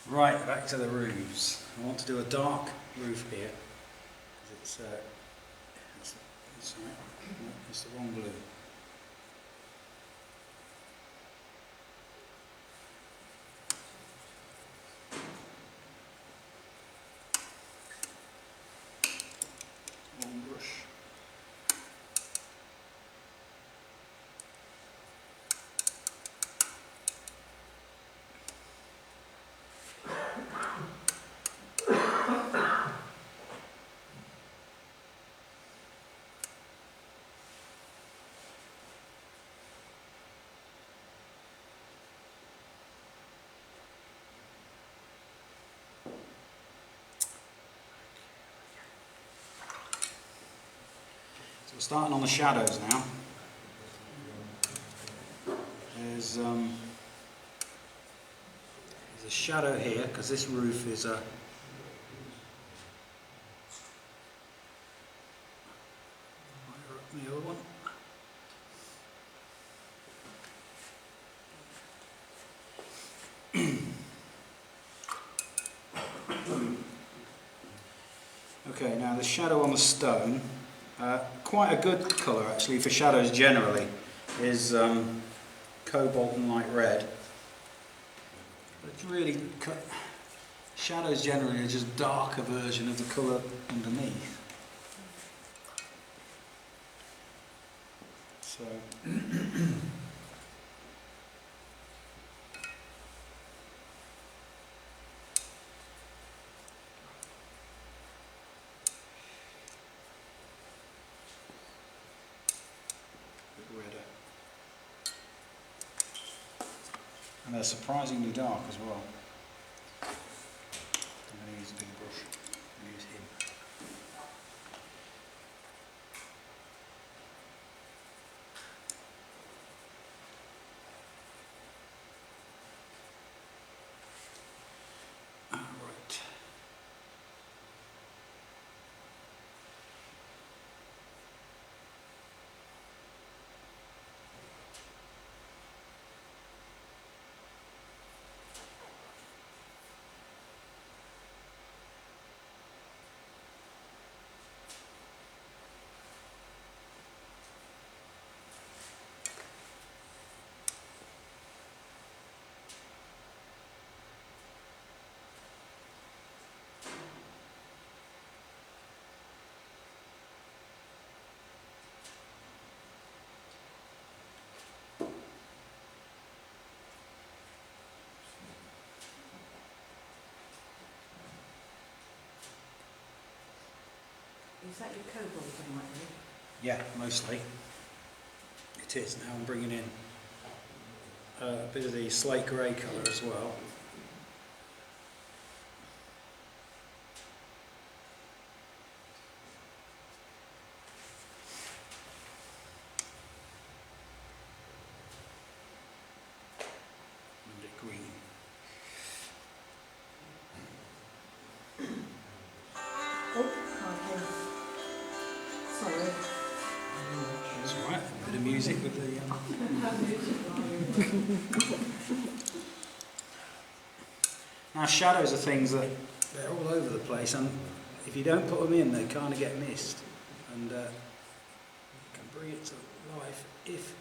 Right, back to the roofs. I want to do a dark roof here. It's the wrong blue. Wrong brush. So we're starting on the shadows now. There's a shadow here because this roof is a the other one. Okay, now the shadow on the stone, quite a good colour actually for shadows generally, is cobalt and light red. But it's really, shadows generally are just darker version of the colour underneath. So redder. And they're surprisingly dark as well. I'm going to use a big brush. I'm going to use him. Right. Is that your cobalt in like this? Yeah, mostly. It is. Now I'm bringing in a bit of the slate grey colour as well. And a green. Oh, sorry. It's alright, a bit of music with the... Now shadows are things that they're all over the place, and if you don't put them in, they kind of get missed. And you can bring it to life if...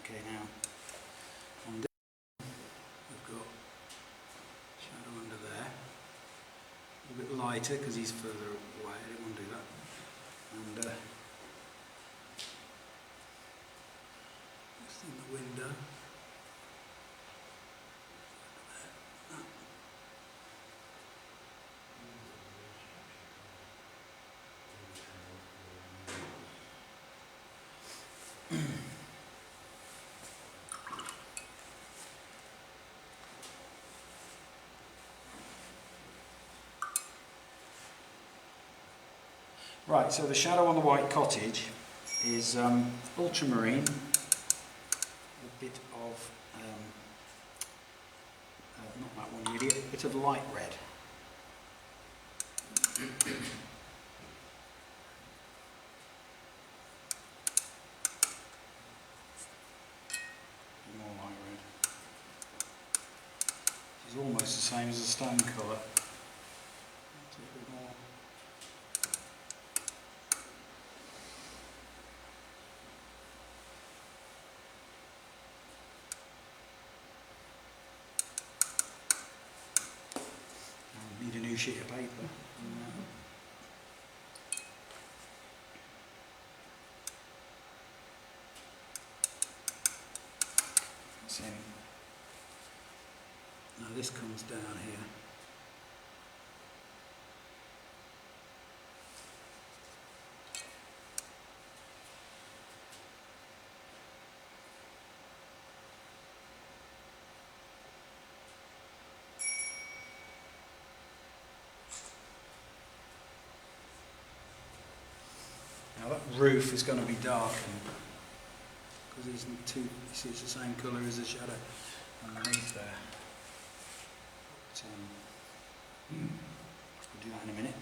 Okay, now on this we've got shadow under there, a bit lighter because he's further away. I didn't want to do that. And just in the window. Right, so the shadow on the white cottage is ultramarine, a bit of, not that one, you idiot, a bit of light red. More light red. It's almost the same as the stone colour. A bit more. Need a new sheet of paper. Same. Now this comes down here. Now that roof is going to be darkened because it's too, you see it's the same colour as the shadow underneath there. But, we'll do that in a minute.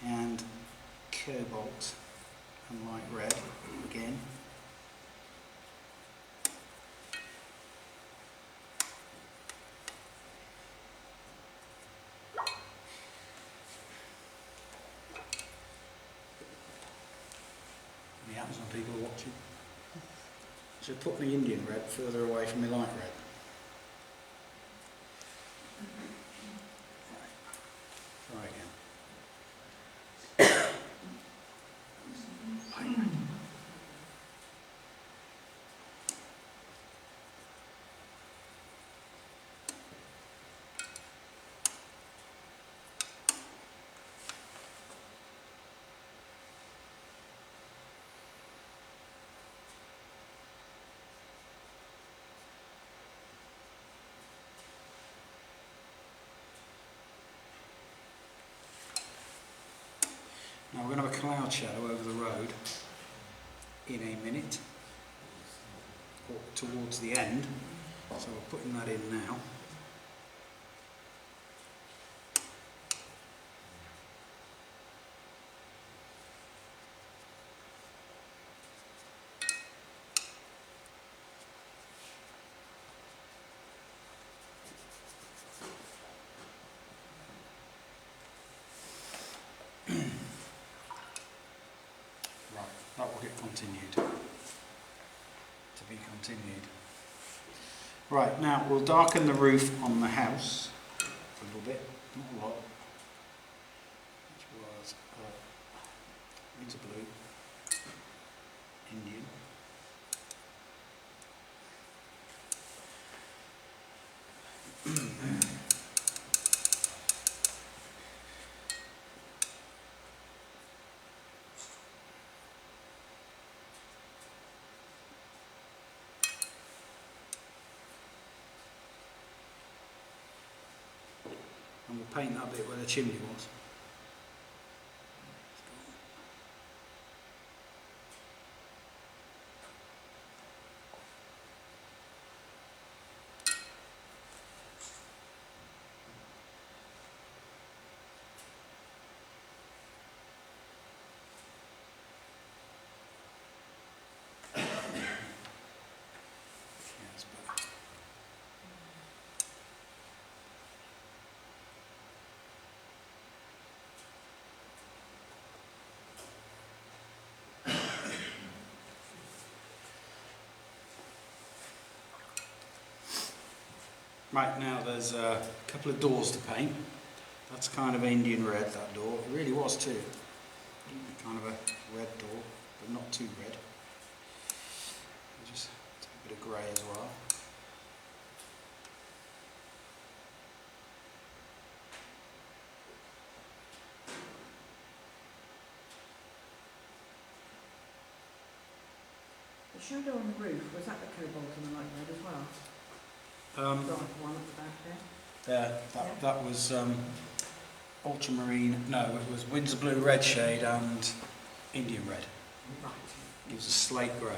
And cobalt and light red again. The Amazon people are watching. So put the Indian red further away from the light red. Now we're going to have a cloud shadow over the road in a minute, or towards the end, so we're putting that in now. That will get continued. To be continued. Right, now we'll darken the roof on the house a little bit, not a lot. Which was winter blue, Indian. And we'll paint that bit where the chimney was. Yes, but right, now there's a couple of doors to paint. That's kind of Indian red, that door. It really was too. Kind of a red door, but not too red. Just take a bit of grey as well. The shadow on the roof, was that the cobalt and the light red as well? Um, Right, one at the back there. that was ultramarine, no, it was Windsor Blue red shade and Indian red. Right. Gives a slate grey.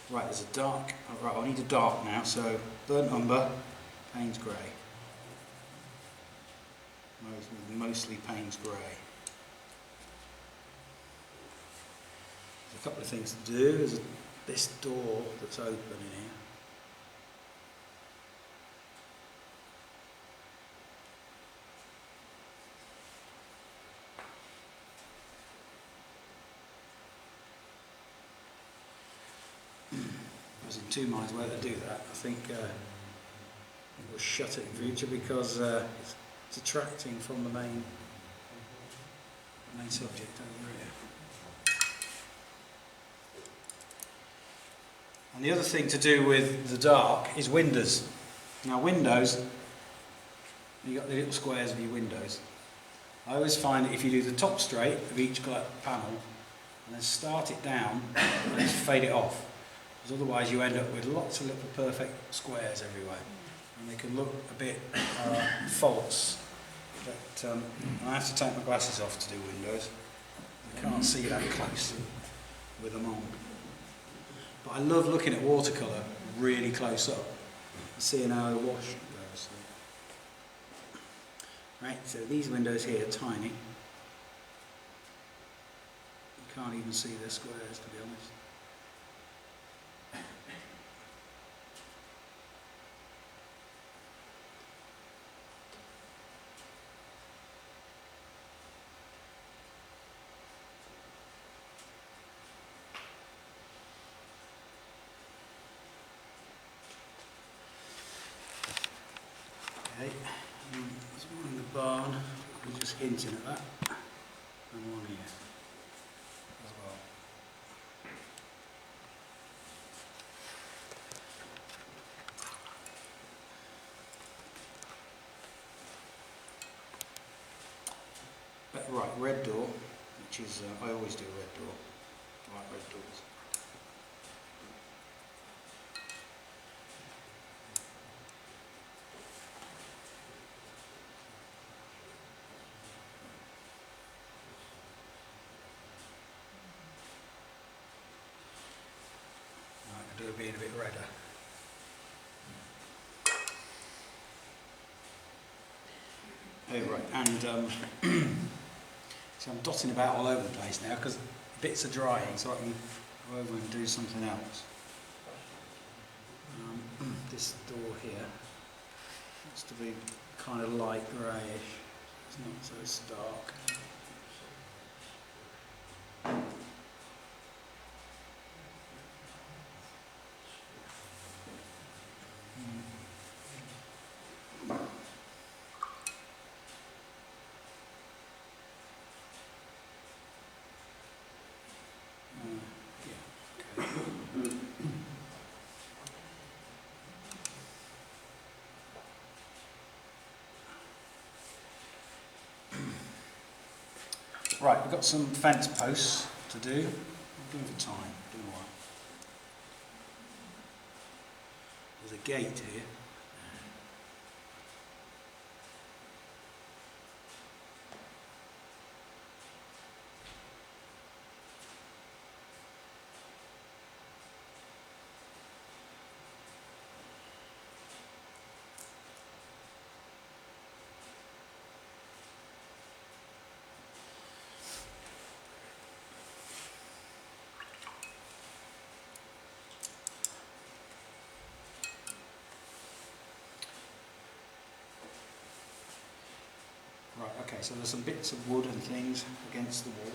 Right, there's a dark, oh, right, I need a dark now, so burnt umber, Payne's grey. Mostly Payne's grey. There's a couple of things to do. There's this door that's open in here. I was in two minds whether to do that. I think we'll shut it in future because it's attracting from the main subject over here. And the other thing to do with the dark is windows. Now windows, you've got the little squares of your windows. I always find that if you do the top straight of each panel and then start it down and just fade it off, because otherwise you end up with lots of little perfect squares everywhere and they can look a bit false. But I have to take my glasses off to do windows. I can't see that close with them on. But I love looking at watercolour really close up and seeing how the wash goes. Right, so these windows here are tiny. You can't even see the squares, to be honest. Okay, there's one in the barn, we're just hinting at that, and one here as well. But right, red door, which is, I always do a red door, I like red doors. it being a bit redder. Oh right, and so I'm dotting about all over the place now because bits are drying, so I can go over and do something else. This door here looks to be kind of light greyish. It's not so stark. Right, we've got some fence posts to do. I'm doing for time, doing all right. There's a gate here. Right, okay, so there's some bits of wood and things against the wall.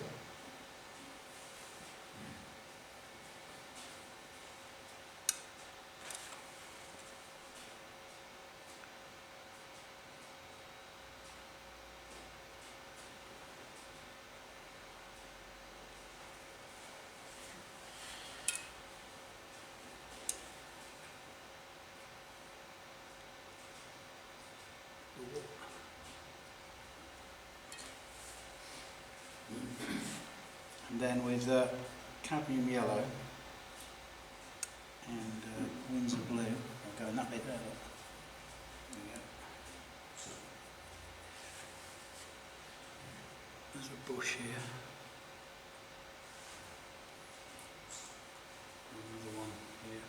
And then with cadmium yellow and Windsor blue, I'll go in that bit there. Look. There we go. There's a bush here. Another one here.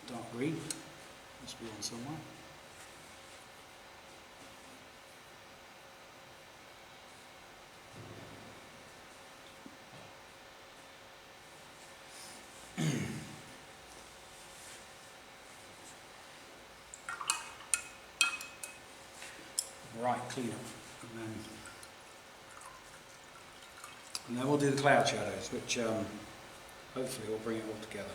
Dark green. Must be on somewhere. Right, clean up, and then we'll do the cloud shadows, which hopefully will bring it all together.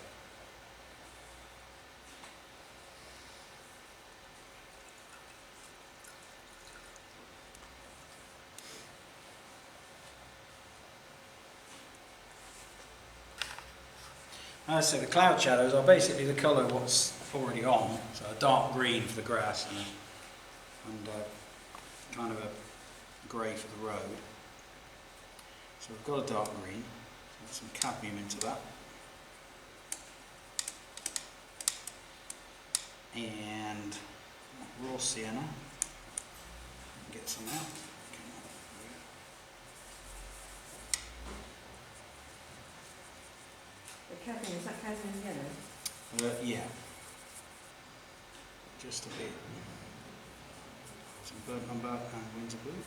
As I say, the cloud shadows are basically the colour of what's already on, so a dark green for the grass and kind of a grey for the road. So we've got a dark green, so add some cadmium into that. And raw sienna, get some out. The cadmium, is that cadmium yellow? Yeah, just a bit. Some burnt umber and Windsor blue.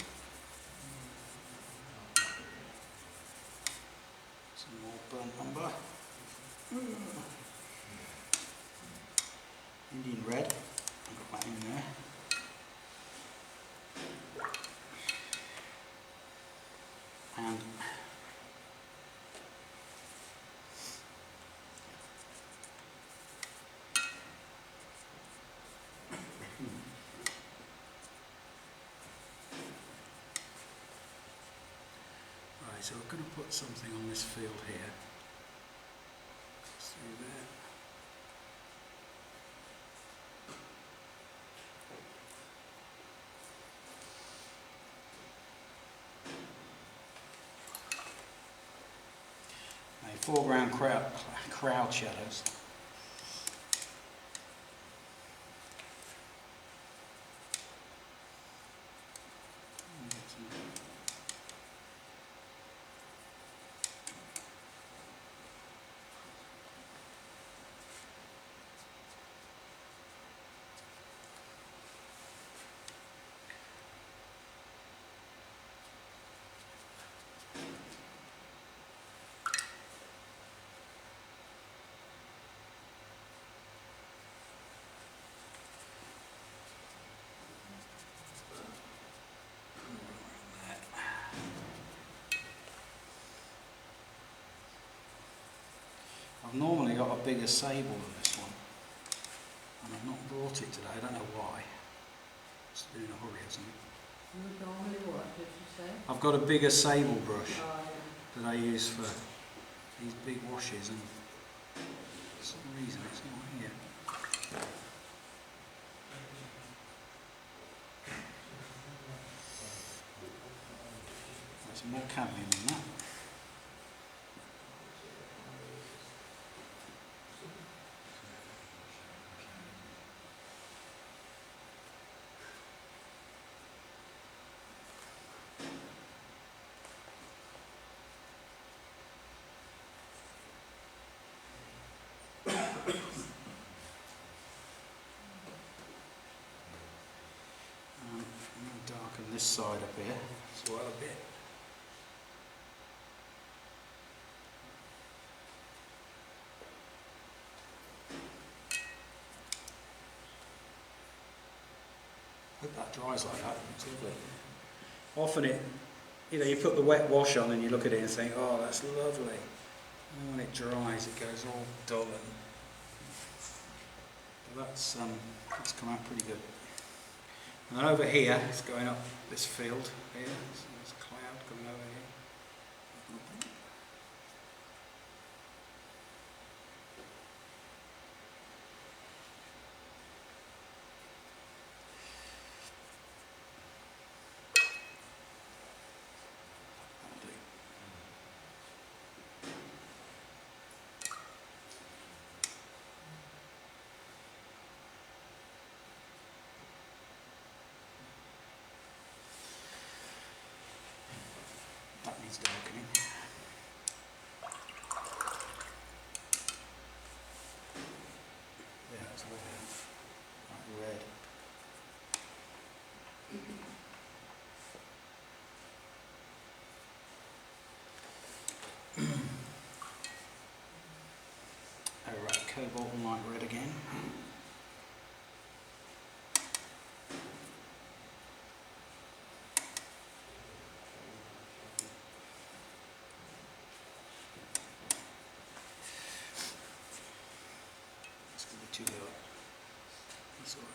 Some more burnt umber. Indian red, I've got that in there. And so we're going to put something on this field here. Through there. Foreground crowd shadows. I've normally got a bigger sable than this one, and I've not brought it today. I don't know why. It's been in a hurry or something. You would normally what, did you say? I've got a bigger sable brush Oh, yeah. that I use for these big washes, and for some reason it's not here. There's more cadmium than that. I'm going to darken this side up here as well a bit. Hope that dries like that. It's lovely. Often you put the wet wash on and you look at it and think, oh, that's lovely. And when it dries, it goes all dull, and but that's come out pretty good. And then over here, it's going up this field here. So there's a cloud coming over here. That'll do. That needs darkening. Yeah, that's lovely. Like red. Oh right, cobalt and light red again. It's going to be too low. That's all right.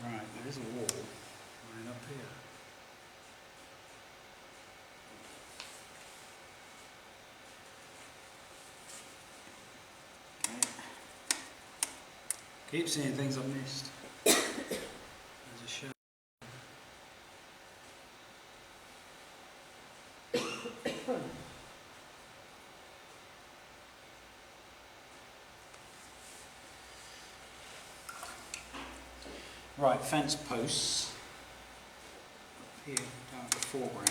Right, there is a wall right up here. Okay. Keep seeing things I've missed. There's a shadow. Right, fence posts up here down at the foreground.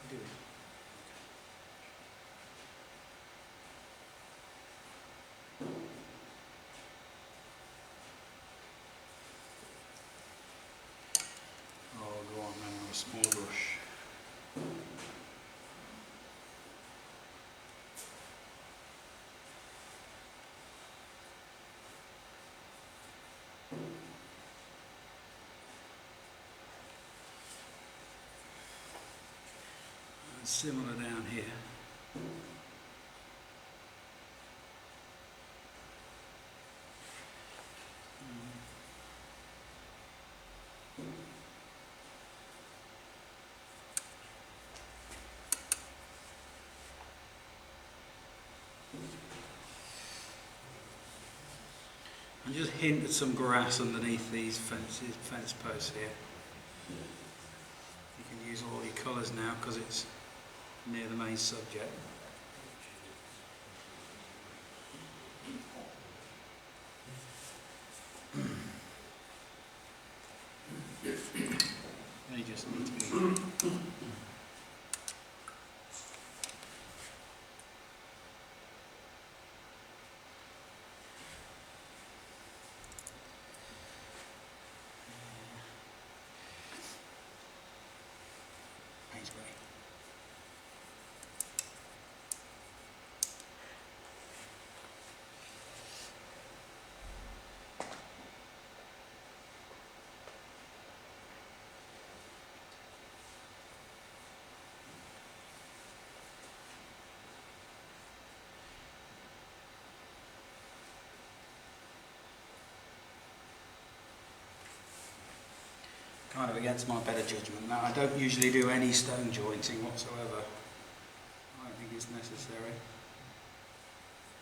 Do it. Oh, go on then with a small brush. And similar down here. And just hint at some grass underneath these fence posts here. You can use all your colours now because it's near the main subject. They just need to be. Painsbury. Kind of against my better judgment. Now, I don't usually do any stone jointing whatsoever. I don't think it's necessary.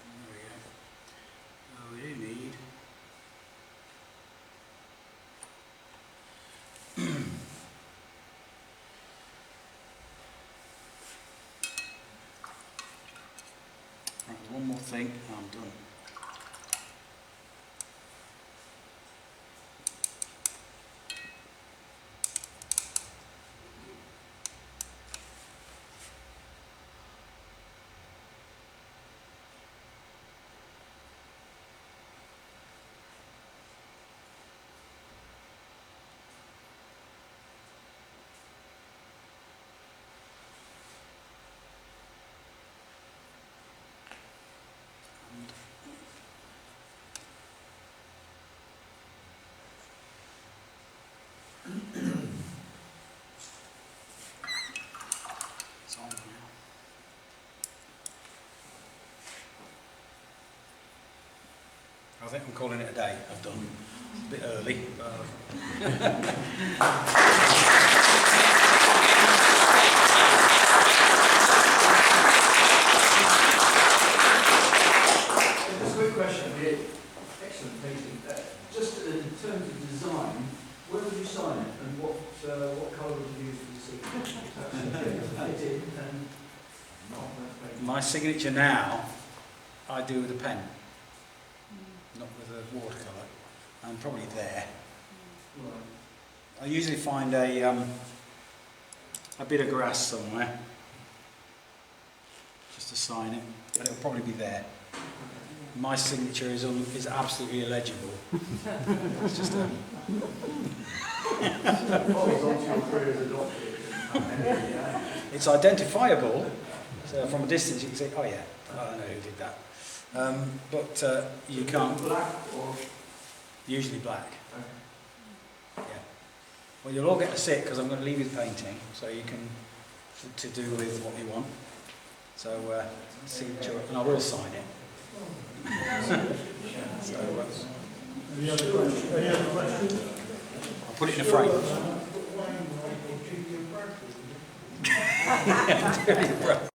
There we go. Oh, we do need. Right, one more thing, and I'm done. It's on now. I think I'm calling it a day. I've done a bit early. Just a quick question. Excellent painting. Just in terms of design, where would you sign it, and what colour would you use for the signature? My signature now, I do with a pen, not with a watercolour. I'm probably there. Right. I usually find a bit of grass somewhere, just to sign it, but it'll probably be there. My signature is absolutely illegible. It's just a... It's identifiable, so from a distance you can say, oh yeah, I know who did that. But you can't... Black or? Usually black. Yeah. Well, you'll all get to sit because I'm going to leave you the painting, so you can to do with what you want. So signature, and I will sign it. So, Any other questions? I'll put it in a frame.